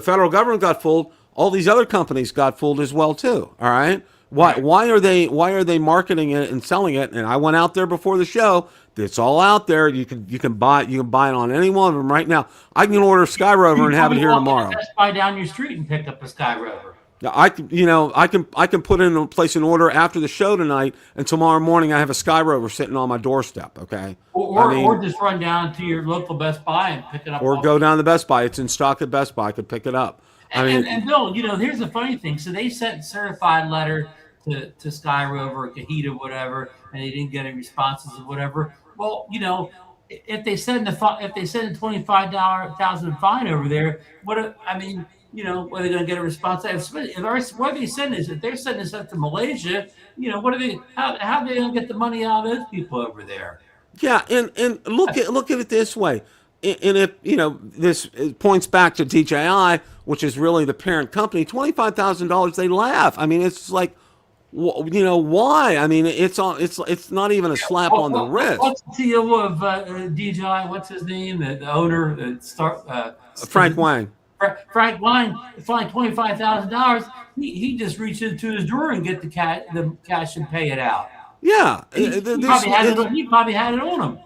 federal government got fooled, all these other companies got fooled as well too. All right. Why are they marketing it and selling it? And I went out there before the show. It's all out there. You can buy it on any one of them right now. I can order Sky Rover and have it here tomorrow. Best Buy down your street and pick up a Sky Rover. I can place an order after the show tonight, and tomorrow morning I have a Sky Rover sitting on my doorstep. Okay, or just run down to your local Best Buy and pick it up. Or go down to Best Buy. It's in stock at Best Buy. I could pick it up. And Bill, here's the funny thing. So they sent a certified letter to Sky Rover, Kahita, whatever, and they didn't get any responses or whatever. Well, if they send a $25,000 fine over there, are they going to get a response? What are they sending? If they're sending this up to Malaysia, what are they? How are they going to get the money out of those people over there? Yeah, and look at it this way. And if this points back to DJI, which is really the parent company, $25,000, they laugh. I mean, it's like, why? I mean, it's not even a slap on the wrist. What's the deal of DJI? What's his name? The owner, Frank Wang. Frank Wang fined $25,000. He just reached into his drawer and get the cash and pay it out. Yeah, he probably had it on him.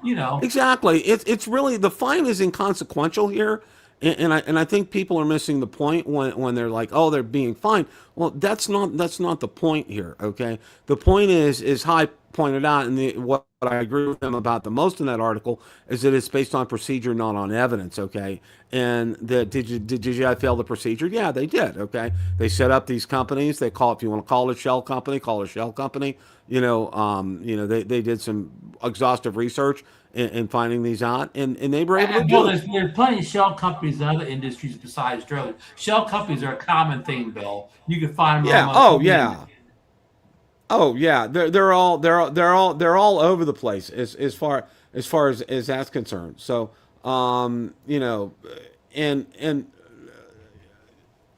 Exactly. It's really, the fine is inconsequential here. And I think people are missing the point when they're like, oh, they're being fined. Well, that's not the point here. Okay, the point is High pointed out, and what I agree with him about the most in that article is that it's based on procedure, not on evidence. Okay, and did DJI fail the procedure? Yeah, they did. Okay, they set up these companies. They call, if you want to call it a shell company, call it a shell company. They did some exhaustive research in finding these out, and they were able to do it. There's plenty of shell companies in other industries besides drilling. Shell companies are a common thing, Bill. You can find them. Yeah. Oh yeah. They're all over the place as far as that's concerned. So and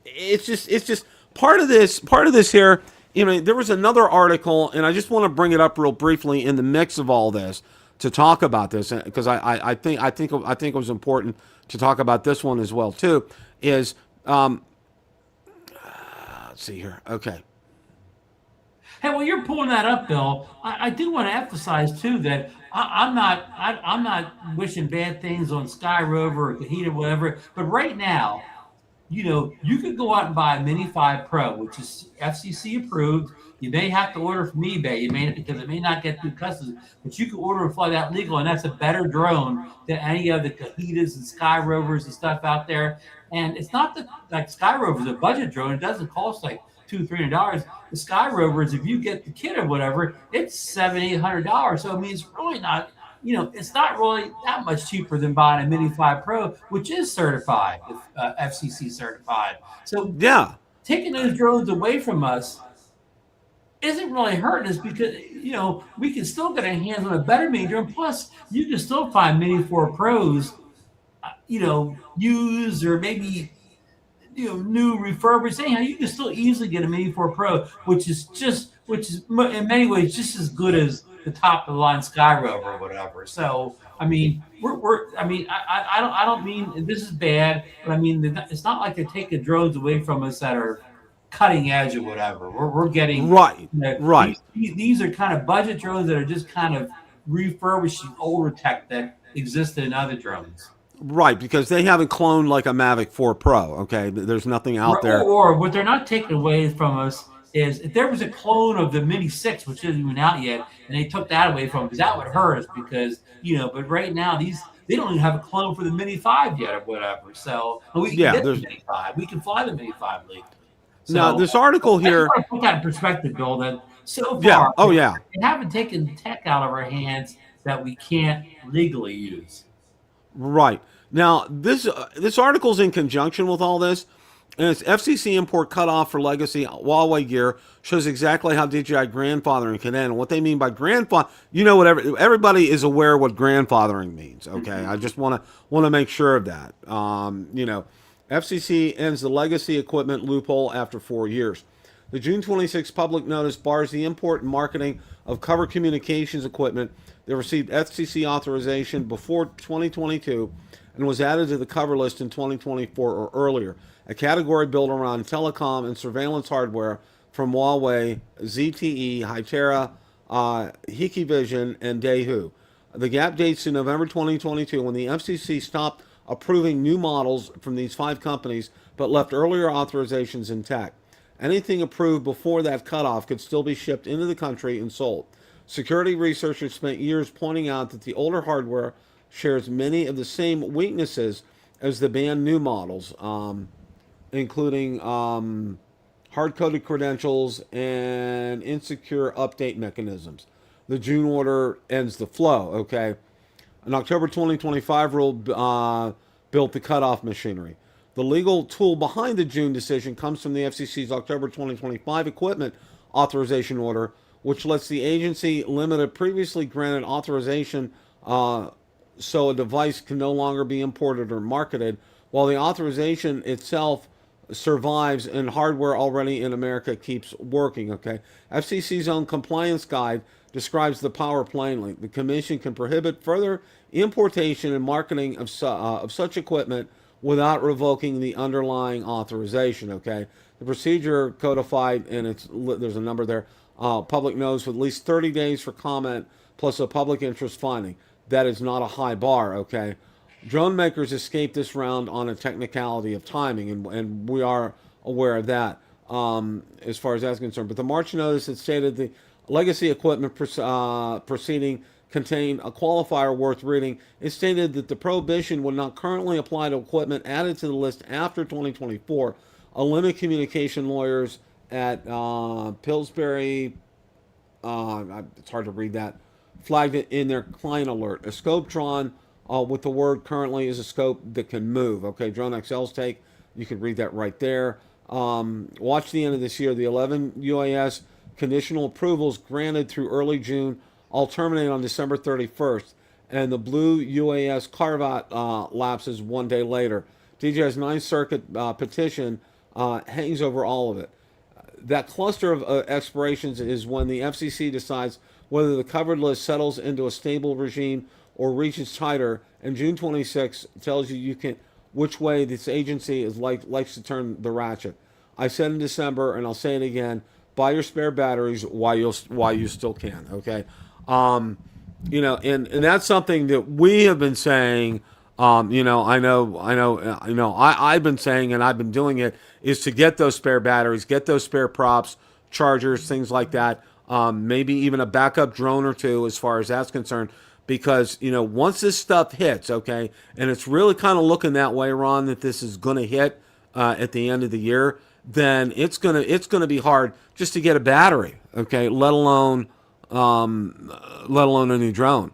it's just part of this here. There was another article, and I just want to bring it up real briefly in the mix of all this to talk about this, because I think it was important to talk about this one as well too. Is let's see here. Okay. Hey, well, you're pulling that up, Bill. I do want to emphasize too that I'm not wishing bad things on Sky Rover or Kahita, whatever. But right now, you could go out and buy a Mini 5 Pro, which is FCC approved. You may have to order from eBay, because it may not get through customs, but you can order and fly that legal, and that's a better drone than any of the Kahitas and Sky Rovers and stuff out there. And it's not that, like, Sky Rover's a budget drone; it doesn't cost like $200-300. The Sky Rovers, if you get the kit or whatever, it's $700-800. So I mean, it's really not. It's not really that much cheaper than buying a Mini 5 Pro, which is certified, FCC certified. So yeah, taking those drones away from us isn't really hurting us because we can still get our hands on a better mini drone. Plus, you can still find Mini 4 Pros, used or maybe new refurbished. Anyhow, you can still easily get a Mini 4 Pro, which is in many ways just as good as the top of the line Sky Rover or whatever. So I mean, I don't mean this is bad, but I mean it's not like they're taking drones away from us that are cutting edge or whatever. We're getting Right, right. these are kind of budget drones that are just kind of refurbishing older tech that existed in other drones. Right, because they haven't cloned like a Mavic 4 Pro, okay? There's nothing out there. Or what they're not taking away from us is if there was a clone of the Mini 6, which isn't even out yet, and they took that away from us, because that would hurt us because, but right now they don't even have a clone for the Mini 5 yet or whatever. So we can get the Mini 5. We can fly the Mini 5 Lite. So, now, this article here. I put that in perspective, Bill, that so far, we haven't taken tech out of our hands that we can't legally use. Right. Now, this article's in conjunction with all this, and it's FCC import cutoff for legacy Huawei gear shows exactly how DJI grandfathering can end. And what they mean by grandfather, everybody is aware what grandfathering means. Okay, I just want to make sure of that. FCC ends the legacy equipment loophole after 4 years. The June 26 public notice bars the import and marketing of cover communications equipment that received FCC authorization before 2022 and was added to the cover list in 2024 or earlier, a category built around telecom and surveillance hardware from Huawei, ZTE, Hytera, Hikvision, and Daewoo. The gap dates to November 2022 when the FCC stopped approving new models from these 5 companies but left earlier authorizations intact. Anything approved before that cutoff could still be shipped into the country and sold. Security researchers spent years pointing out that the older hardware shares many of the same weaknesses as the banned new models, including hard-coded credentials and insecure update mechanisms. The June order ends the flow, okay? An October 2025 rule built the cutoff machinery. The legal tool behind the June decision comes from the FCC's October 2025 equipment authorization order, which lets the agency limit a previously granted authorization so a device can no longer be imported or marketed, while the authorization itself survives and hardware already in America keeps working, okay? FCC's own compliance guide describes the power plainly. The Commission can prohibit further importation and marketing of such equipment without revoking the underlying authorization, okay? The procedure codified, and there's a number there, public notice with at least 30 days for comment plus a public interest finding. That is not a high bar, okay? Drone makers escaped this round on a technicality of timing, and we are aware of that as far as that's concerned. But the March notice that stated the legacy equipment proceeding contained a qualifier worth reading. It stated that the prohibition would not currently apply to equipment added to the list after 2024. A limit communication lawyers at Pillsbury, it's hard to read that, flagged it in their client alert. A scope drawn with the word currently is a scope that can move. Okay, Drone XL's take, you can read that right there. Watch the end of this year. The 11 UAS conditional approvals granted through early June all terminate on December 31st, and the blue UAS carve-out lapses 1 day later. DJI's Ninth Circuit petition hangs over all of it. That cluster of expirations is when the FCC decides whether the covered list settles into a stable regime or reaches tighter, and June 26 tells you which way this agency likes to turn the ratchet. I said in December, and I'll say it again, buy your spare batteries while you still can, okay? And that's something that we have been saying. I've been saying, and I've been doing it, is to get those spare batteries, get those spare props, chargers, things like that. Maybe even a backup drone or two, as far as that's concerned, because once this stuff hits, okay, and it's really kind of looking that way, Ron, that this is going to hit at the end of the year, then it's gonna be hard just to get a battery, okay, let alone a new drone.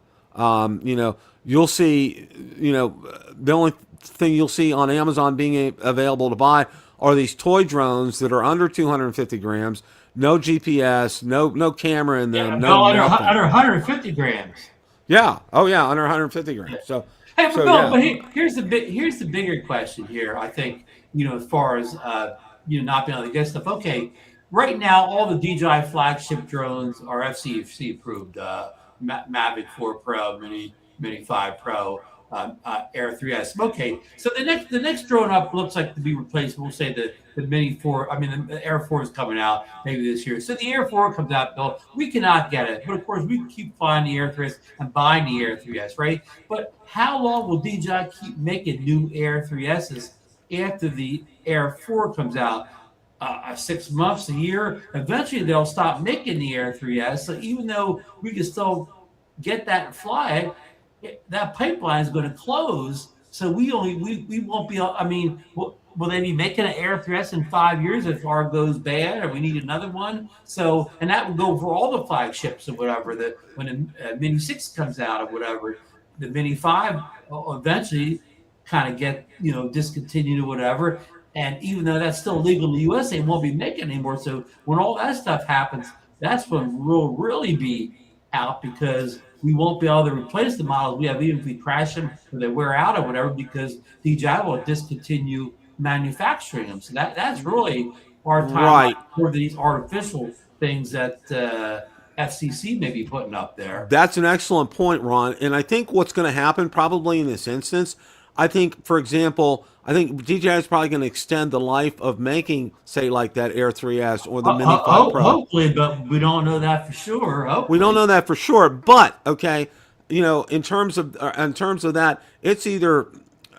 You'll see, the only thing you'll see on Amazon being available to buy are these toy drones that are under 250 grams. no GPS, no camera in them, Yeah, no Bill, nothing. under 150 grams. Yeah. Oh yeah, under 150 grams. Hey, but So Bill, yeah. but here's the bigger question here. I think as far as not being able to get stuff. Okay, right now all the DJI flagship drones are FCC approved. Mavic 4 Pro, Mini 5 Pro, Air 3S. Okay, so the next drone up looks like to be replaced. We'll say the Mini 4. I mean the Air 4 is coming out maybe this year. So the Air 4 comes out, Bill. We cannot get it, but of course we can keep flying the Air 3S and buying the Air 3S, right? But how long will DJI keep making new Air 3Ss after the Air 4 comes out? 6 months, a year. Eventually, they'll stop making the Air 3S. So even though we can still get that and fly it, that pipeline is going to close. So we won't be. I mean, will they be making an Air 3S in 5 years if R goes bad, or we need another one? So, and that will go for all the flagships or whatever. That when a Mini 6 comes out or whatever, the Mini 5 will eventually kind of get discontinued or whatever. And even though that's still legal in the U.S., they won't be making it anymore. So when all that stuff happens, that's when we'll really be out, because we won't be able to replace the models we have, even if we crash them or they wear out or whatever, because DJI will discontinue manufacturing them. So that's really our time Right. for these artificial things that FCC may be putting up there. That's an excellent point, Ron. And I think what's going to happen probably in this instance, I think, for example, I think DJI is probably going to extend the life of making, say, like that Air 3S or the Mini 5 Pro. Hopefully, but we don't know that for sure. We don't know that for sure, but okay, in terms of that, it's either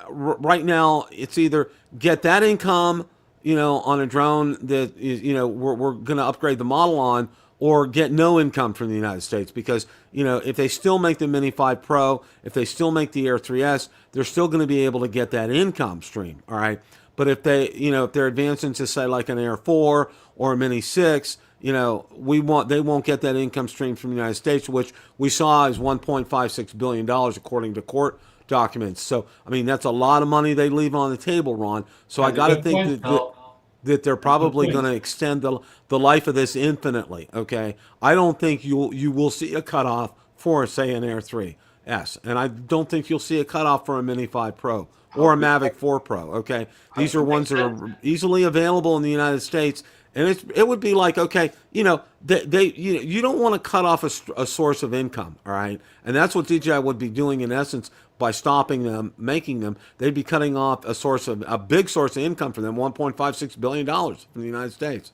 right now it's either get that income, on a drone that is, we're going to upgrade the model on, or get no income from the United States, because if they still make the Mini 5 Pro, if they still make the Air 3S, they're still going to be able to get that income stream. All right, but if they if they're advancing to say like an Air 4 or a Mini 6, they won't get that income stream from the United States, which we saw is $1.56 billion according to court documents. So I mean that's a lot of money they leave on the table, Ron. So I got to think that they're probably going to extend the life of this infinitely. Okay, I don't think you will see a cutoff for, say, an Air 3S, and I don't think you'll see a cutoff for a Mini 5 Pro or a Mavic 4 Pro. Okay, these are ones that are easily available in the United States, and it would be like, okay, you don't want to cut off a source of income, all right, and that's what DJI would be doing in essence. By stopping them making them, they'd be cutting off a big source of income for them, $1.56 billion from the United States.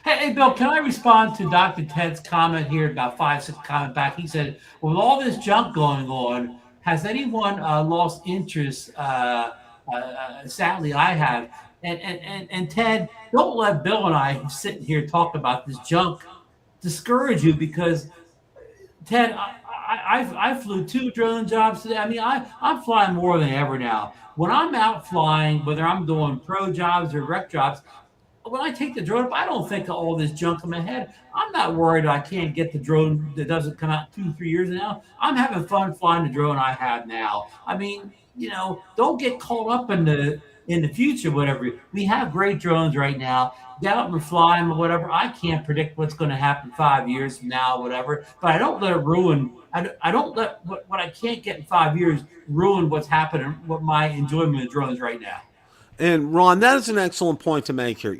Hey, Bill, can I respond to Dr. Ted's comment here, about 5-6 comment back? He said, with all this junk going on, has anyone lost interest? Sadly, I have. And Ted, don't let Bill and I sitting here talk about this junk discourage you, because Ted, I flew 2 drone jobs today. I mean, I'm flying more than ever now. When I'm out flying, whether I'm doing pro jobs or rec jobs, when I take the drone up, I don't think of all this junk in my head. I'm not worried I can't get the drone that doesn't come out 2-3 years now. I'm having fun flying the drone I have now. I mean, don't get caught up in the future, whatever. We have great drones right now. Get out and fly them or whatever. I can't predict what's going to happen 5 years from now, whatever. But I don't let it ruin. I don't let what I can't get in 5 years ruin what's happening, what my enjoyment of drones right now. And Ron, that is an excellent point to make here.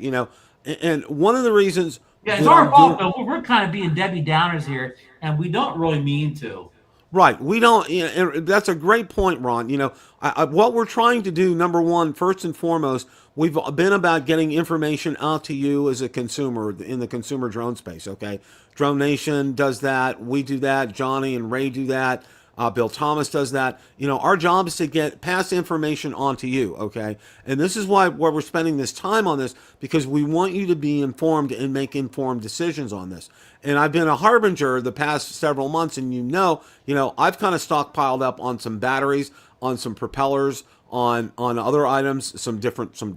And one of the reasons. Yeah, it's our fault, though. We're kind of being Debbie Downers here, and we don't really mean to. Right. We don't. And that's a great point, Ron. What we're trying to do, number one, first and foremost, we've been about getting information out to you as a consumer in the consumer drone space. Okay, Drone Nation does that. We do that. Johnny and Ray do that. Bill Thomas does that. Our job is to pass information on to you, okay? And this is why we're spending this time on this, because we want you to be informed and make informed decisions on this. And I've been a harbinger the past several months, and I've kind of stockpiled up on some batteries, on some propellers, on other items, some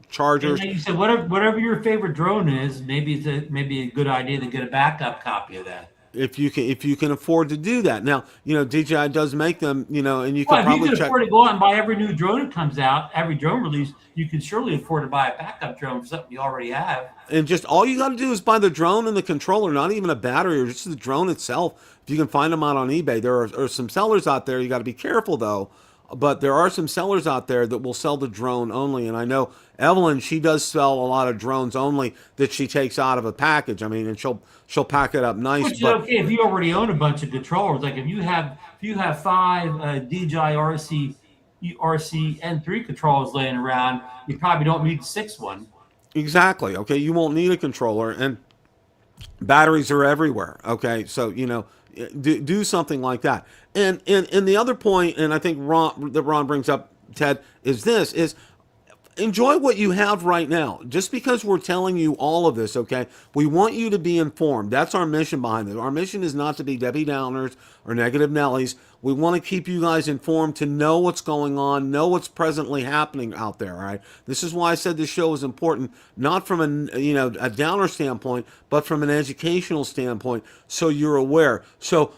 chargers. And you said whatever your favorite drone is, maybe it's a good idea to get a backup copy of that. if you can afford to do that. Now, DJI does make them, and you can Well, if you probably can check. afford to go out and buy every new drone that comes out, every drone release, you can surely afford to buy a backup drone for something you already have. And just all you got to do is buy the drone and the controller, not even a battery or just the drone itself. If you can find them out on eBay, there are some sellers out there. You got to be careful though, but there are some sellers out there that will sell the drone only. And I know Evelyn, she does sell a lot of drones only that she takes out of a package. I mean, and she'll pack it up nice. Which is But okay if you already own a bunch of controllers. Like if you have five DJI RC N3 controllers laying around, you probably don't need the sixth one. exactly, okay, you won't need a controller, and batteries are everywhere. Okay, so do something like that. And the other point, and I think Ron brings up, Ted, is enjoy what you have right now. Just because we're telling you all of this, okay, we want you to be informed. That's our mission behind it. Our mission is not to be Debbie Downers or negative Nellies. We want to keep you guys informed, to know what's going on, know what's presently happening out there. All right. This is why I said this show is important, not from a downer standpoint, but from an educational standpoint, so you're aware. So,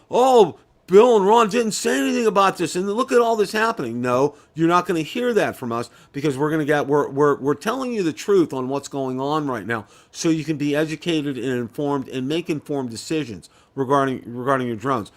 Bill and Ron didn't say anything about this, and look at all this happening. No, you're not going to hear that from us, because we're telling you the truth on what's going on right now, so you can be educated and informed and make informed decisions regarding your drones.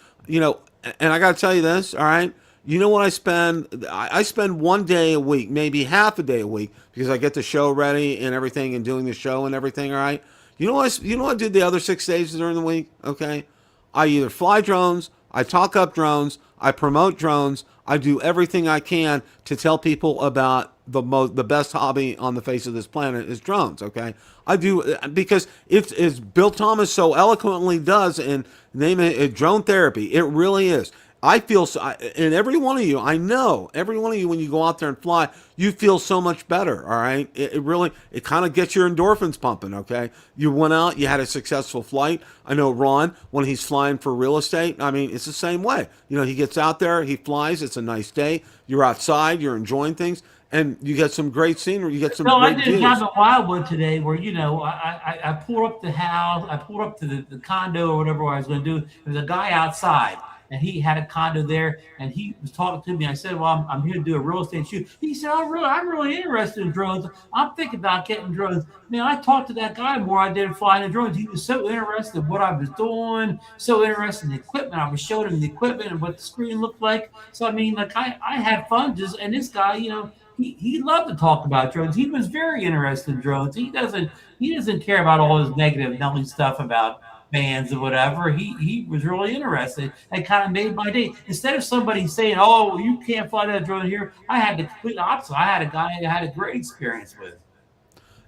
And I got to tell you this, all right? You know what I spend? I spend one day a week, maybe half a day a week, because I get the show ready and everything, and doing the show and everything. All right. You know what I did the other 6 days during the week? Okay, I either fly drones, I talk up drones, I promote drones, I do everything I can to tell people about the best hobby on the face of this planet is drones. Okay, I do, because it's, as Bill Thomas so eloquently does, and name it drone therapy. It really is. I feel so, and every one of you, I know every one of you, when you go out there and fly, you feel so much better. All right, it really, it kind of gets your endorphins pumping. Okay, you went out, you had a successful flight. I know Ron, when he's flying for real estate, I mean, it's the same way. He gets out there, he flies. It's a nice day. You're outside, you're enjoying things, and you get some great scenery. You get some No, great I did a views. job at Wildwood today where, I pulled up the house, I pulled up to the condo or whatever I was going to do. There was a guy outside, and he had a condo there, and he was talking to me. I said, well, I'm here to do a real estate shoot. He said, I'm really interested in drones. I'm thinking about getting drones. Man, I talked to that guy more I did flying the drones. He was so interested in what I was doing, so interested in the equipment. I was showing him the equipment and what the screen looked like. So, I mean, like, I had fun and this guy, he loved to talk about drones. He was very interested in drones. He doesn't care about all this negative Nelly stuff about bands and whatever. He was really interested, and kind of made my day. Instead of somebody saying, "Oh, you can't fly that drone here," I had the complete opposite. I had a guy I had a great experience with.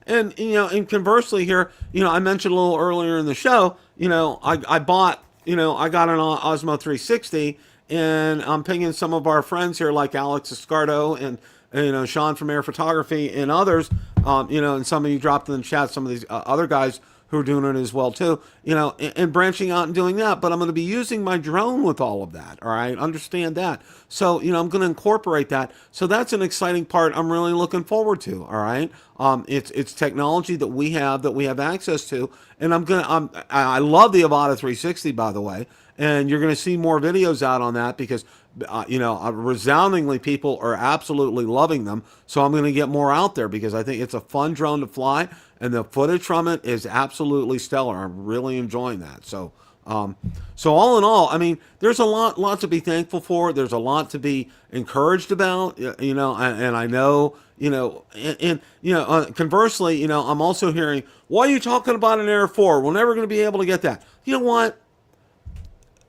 And conversely here, I mentioned a little earlier in the show, I bought, I got an Osmo 360, and I'm pinging some of our friends here like Alex Escardo and Sean from Air Photography and others, and some of you dropped in the chat, some of these other guys who are doing it as well too, and branching out and doing that. But I'm going to be using my drone with all of that. All right, understand that. So I'm going to incorporate that. So that's an exciting part. I'm really looking forward to. All right, it's technology that we have access to, and I love the Avata 360, by the way, and you're going to see more videos out on that, because resoundingly people are absolutely loving them. So I'm going to get more out there, because I think it's a fun drone to fly, and the footage from it is absolutely stellar. I'm really enjoying that. So all in all, I mean, there's a lot to be thankful for. There's a lot to be encouraged about, and I know, conversely, I'm also hearing, why are you talking about an Air 4? We're never going to be able to get that. You know what?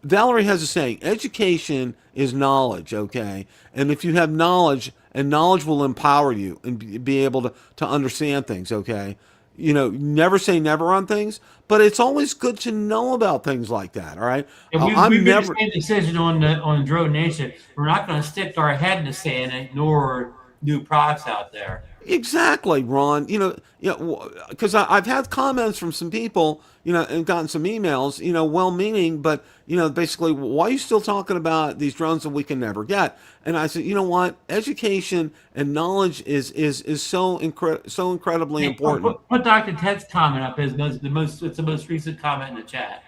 Valerie has a saying, education is knowledge, okay? And if you have knowledge, and knowledge will empower you and be able to understand things, okay? Never say never on things, but it's always good to know about things like that, all right? And we made the same decision on Drone Nation. We're not going to stick our head in the sand and ignore new products out there. Exactly, Ron. Because I've had comments from some people, and gotten some emails, well-meaning, but basically, why are you still talking about these drones that we can never get? And I said, you know what? Education and knowledge is so incredibly important. Put Dr. Ted's comment up as it's the most recent comment in the chat.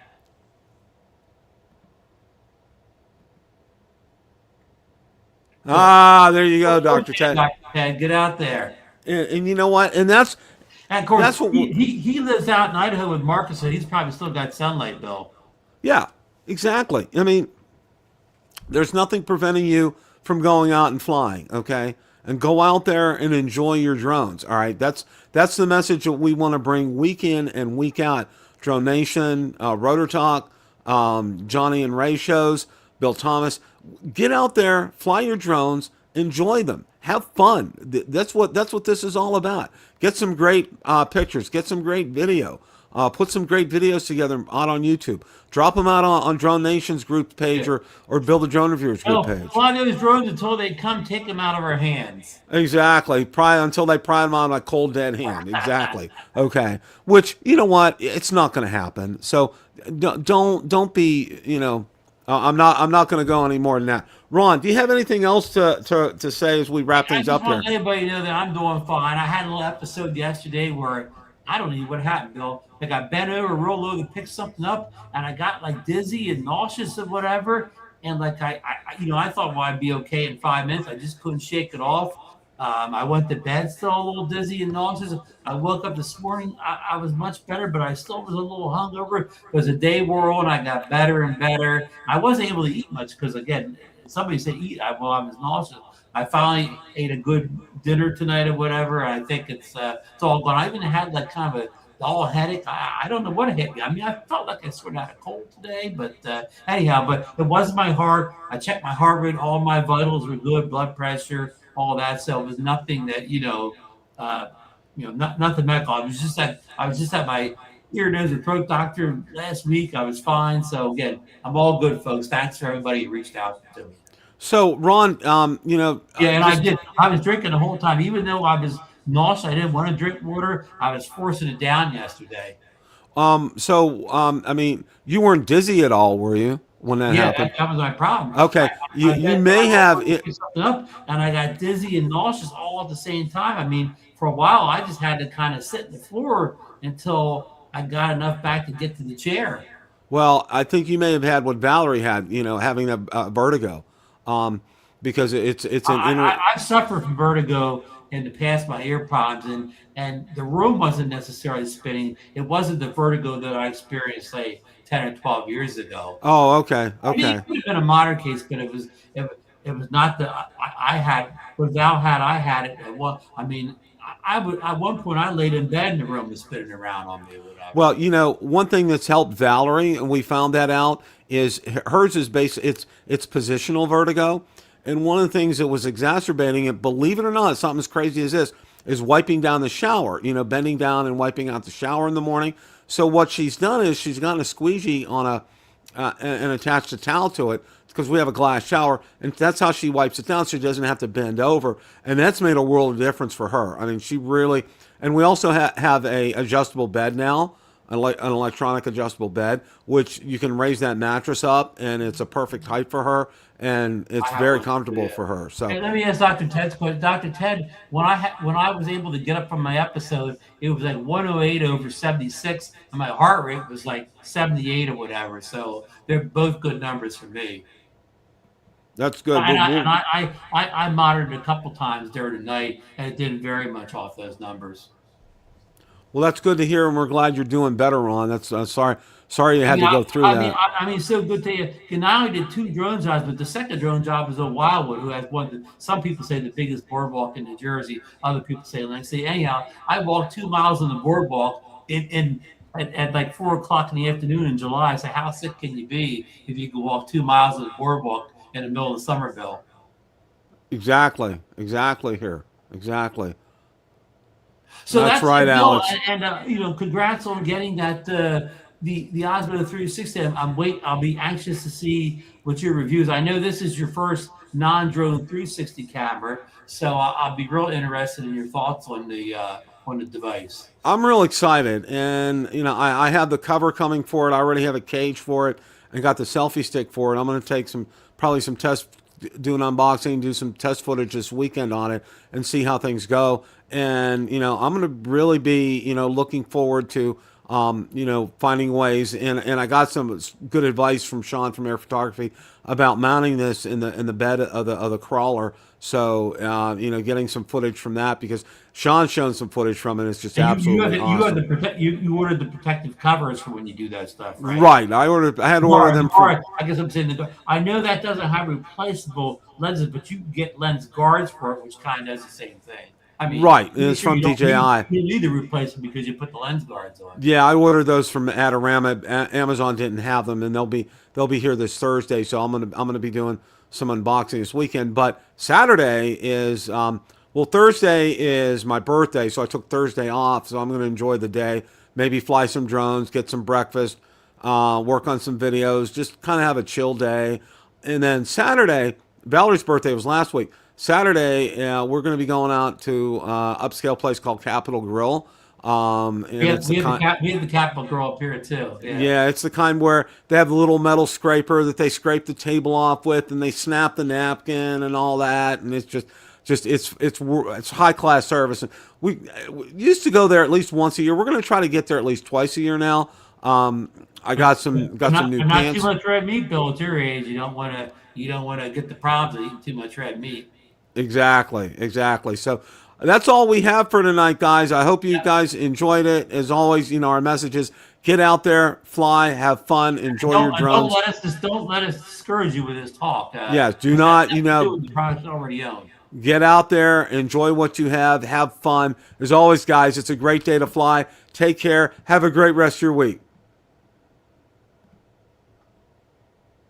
Ah, there you go, Dr. Ted. Dr. Ted, get out there. And you know what? And that's And of course, that's what. he lives out in Idaho with Marcus, so he's probably still got sunlight, Bill. Yeah, exactly. I mean, there's nothing preventing you from going out and flying, okay? And go out there and enjoy your drones, all right? That's the message that we want to bring week in and week out. Drone Nation, Rotor Talk, Johnny and Ray shows, Bill Thomas. Get out there, fly your drones, enjoy them, have fun. That's what this is all about. Get some great pictures, get some great video. Put some great videos together out on YouTube. Drop them out on Drone Nation's group page or Build a Drone Reviewers group page. Fly those drones until they come take them out of our hands. Exactly. Until they pry them out of a cold, dead hand. Exactly. Okay. Which, you know what? It's not going to happen. So don't be, I'm not going to go any more than that. Ron, do you have anything else to say as we wrap things up here? I just want everybody to know that I'm doing fine. I had a little episode yesterday where I don't know what happened, Bill. Like I bent over, rolled over to pick something up, and I got like dizzy and nauseous and whatever. And like I thought, well, I'd be okay in 5 minutes. I just couldn't shake it off. I went to bed still a little dizzy and nauseous. I woke up this morning. I was much better, but I still was a little hungover because the day wore on. I got better and better. I wasn't able to eat much because, again, somebody said eat. I was nauseous. I finally ate a good dinner tonight or whatever. I think it's all gone. I even had like kind of a dull headache. I don't know what hit me. I mean, I felt like I sort of had a cold today, but anyhow, but it wasn't my heart. I checked my heart rate. All my vitals were good, blood pressure, all that. So it was nothing that, nothing medical. I was just at my ear, nose, and throat doctor last week. I was fine. So again, I'm all good, folks. Thanks for everybody who reached out to me. So, Ron, Yeah, and I did. I was drinking the whole time, even though I was nauseous. I didn't want to drink water. I was forcing it down yesterday. I mean, you weren't dizzy at all, were you, when that happened? That was my problem. Okay, you may have something up, and I got dizzy and nauseous all at the same time. I mean, for a while, I just had to kind of sit on the floor until I got enough back to get to the chair. Well, I think you may have had what Valerie had, having that vertigo. Because it's I suffered from vertigo in the past, my ear problems, and the room wasn't necessarily spinning. It wasn't the vertigo that I experienced, say, 10 or 12 years ago. Oh, okay. I mean, it could have been a moderate case, but it was not the I had what Val had. I had it. Well, I mean, I would at one point I laid in bed and the room was spinning around on me or whatever. Well, one thing that's helped Valerie, and we found that out, is hers is it's positional vertigo. And one of the things that was exacerbating it, believe it or not, something as crazy as this, is wiping down the shower, bending down and wiping out the shower in the morning. So what she's done is she's gotten a squeegee on and attached a towel to it because we have a glass shower, and that's how she wipes it down so she doesn't have to bend over. And that's made a world of difference for her. I mean, she really, and we also have a adjustable bed now, an electronic adjustable bed, which you can raise that mattress up, and it's a perfect height for her, and it's very comfortable for her. So let me ask Dr. Ted's question. Dr. Ted, when I was able to get up from my episode, it was like 108 over 76, and my heart rate was like 78 or whatever. So they're both good numbers for me. That's good. And I monitored a couple times during the night, and it didn't vary much off those numbers. Well, that's good to hear, and we're glad you're doing better, Ron. That's sorry you had to go through that. I mean, so good to you. You not only did 2 drone jobs, but the second drone job is a Wildwood, who has some people say the biggest boardwalk in New Jersey. Other people say, anyhow, I walked 2 miles on the boardwalk at like 4 o'clock in the afternoon in July. I say, how sick can you be if you can walk 2 miles on the boardwalk in the middle of Somerville? Exactly here. Exactly. So that's right, Alex. And congrats on getting that the Osmo 360. I'll be anxious to see what your reviews. I know this is your first non-drone 360 camera, so I'll be real interested in your thoughts on the device. I'm real excited, and I have the cover coming for it. I already have a cage for it, and got the selfie stick for it. I'm going to take probably some tests, do an unboxing, do some test footage this weekend on it, and see how things go. And I'm going to really be looking forward to finding ways. And I got some good advice from Sean from Air Photography about mounting this in the bed of the crawler. So getting some footage from that, because Sean's shown some footage from it. It's just And absolutely awesome. You ordered the protective covers for when you do that stuff, right? Right. I had to order them for. I guess I'm saying I know that doesn't have replaceable lenses, but you can get lens guards for it, which kind of does the same thing. I mean, Right, and it's from DJI. You need to replace them because you put the lens guards on. Yeah, I ordered those from Adorama. Amazon didn't have them, and they'll be here this Thursday. So I'm gonna be doing some unboxing this weekend. But Saturday is Thursday is my birthday, so I took Thursday off. So I'm gonna enjoy the day, maybe fly some drones, get some breakfast, work on some videos, just kind of have a chill day. And then Saturday, Valerie's birthday was last week. Saturday, we're going to be going out to upscale place called Capitol Grill. And we have the Capitol Grill up here too. Yeah, it's the kind where they have the little metal scraper that they scrape the table off with, and they snap the napkin and all that, and it's just it's high class service. And we used to go there at least once a year. We're going to try to get there at least twice a year now. I got some new pants. Not too much red meat, Bill. At your age, you don't want to get the problems of eating too much red meat. Exactly. So that's all we have for tonight, guys. I hope you guys enjoyed it. As always, our messages: get out there, fly, have fun, enjoy your drones. Don't let us discourage you with this talk. Yes, do not. The product's already owned. Get out there, enjoy what you have fun. As always, guys, it's a great day to fly. Take care. Have a great rest of your week.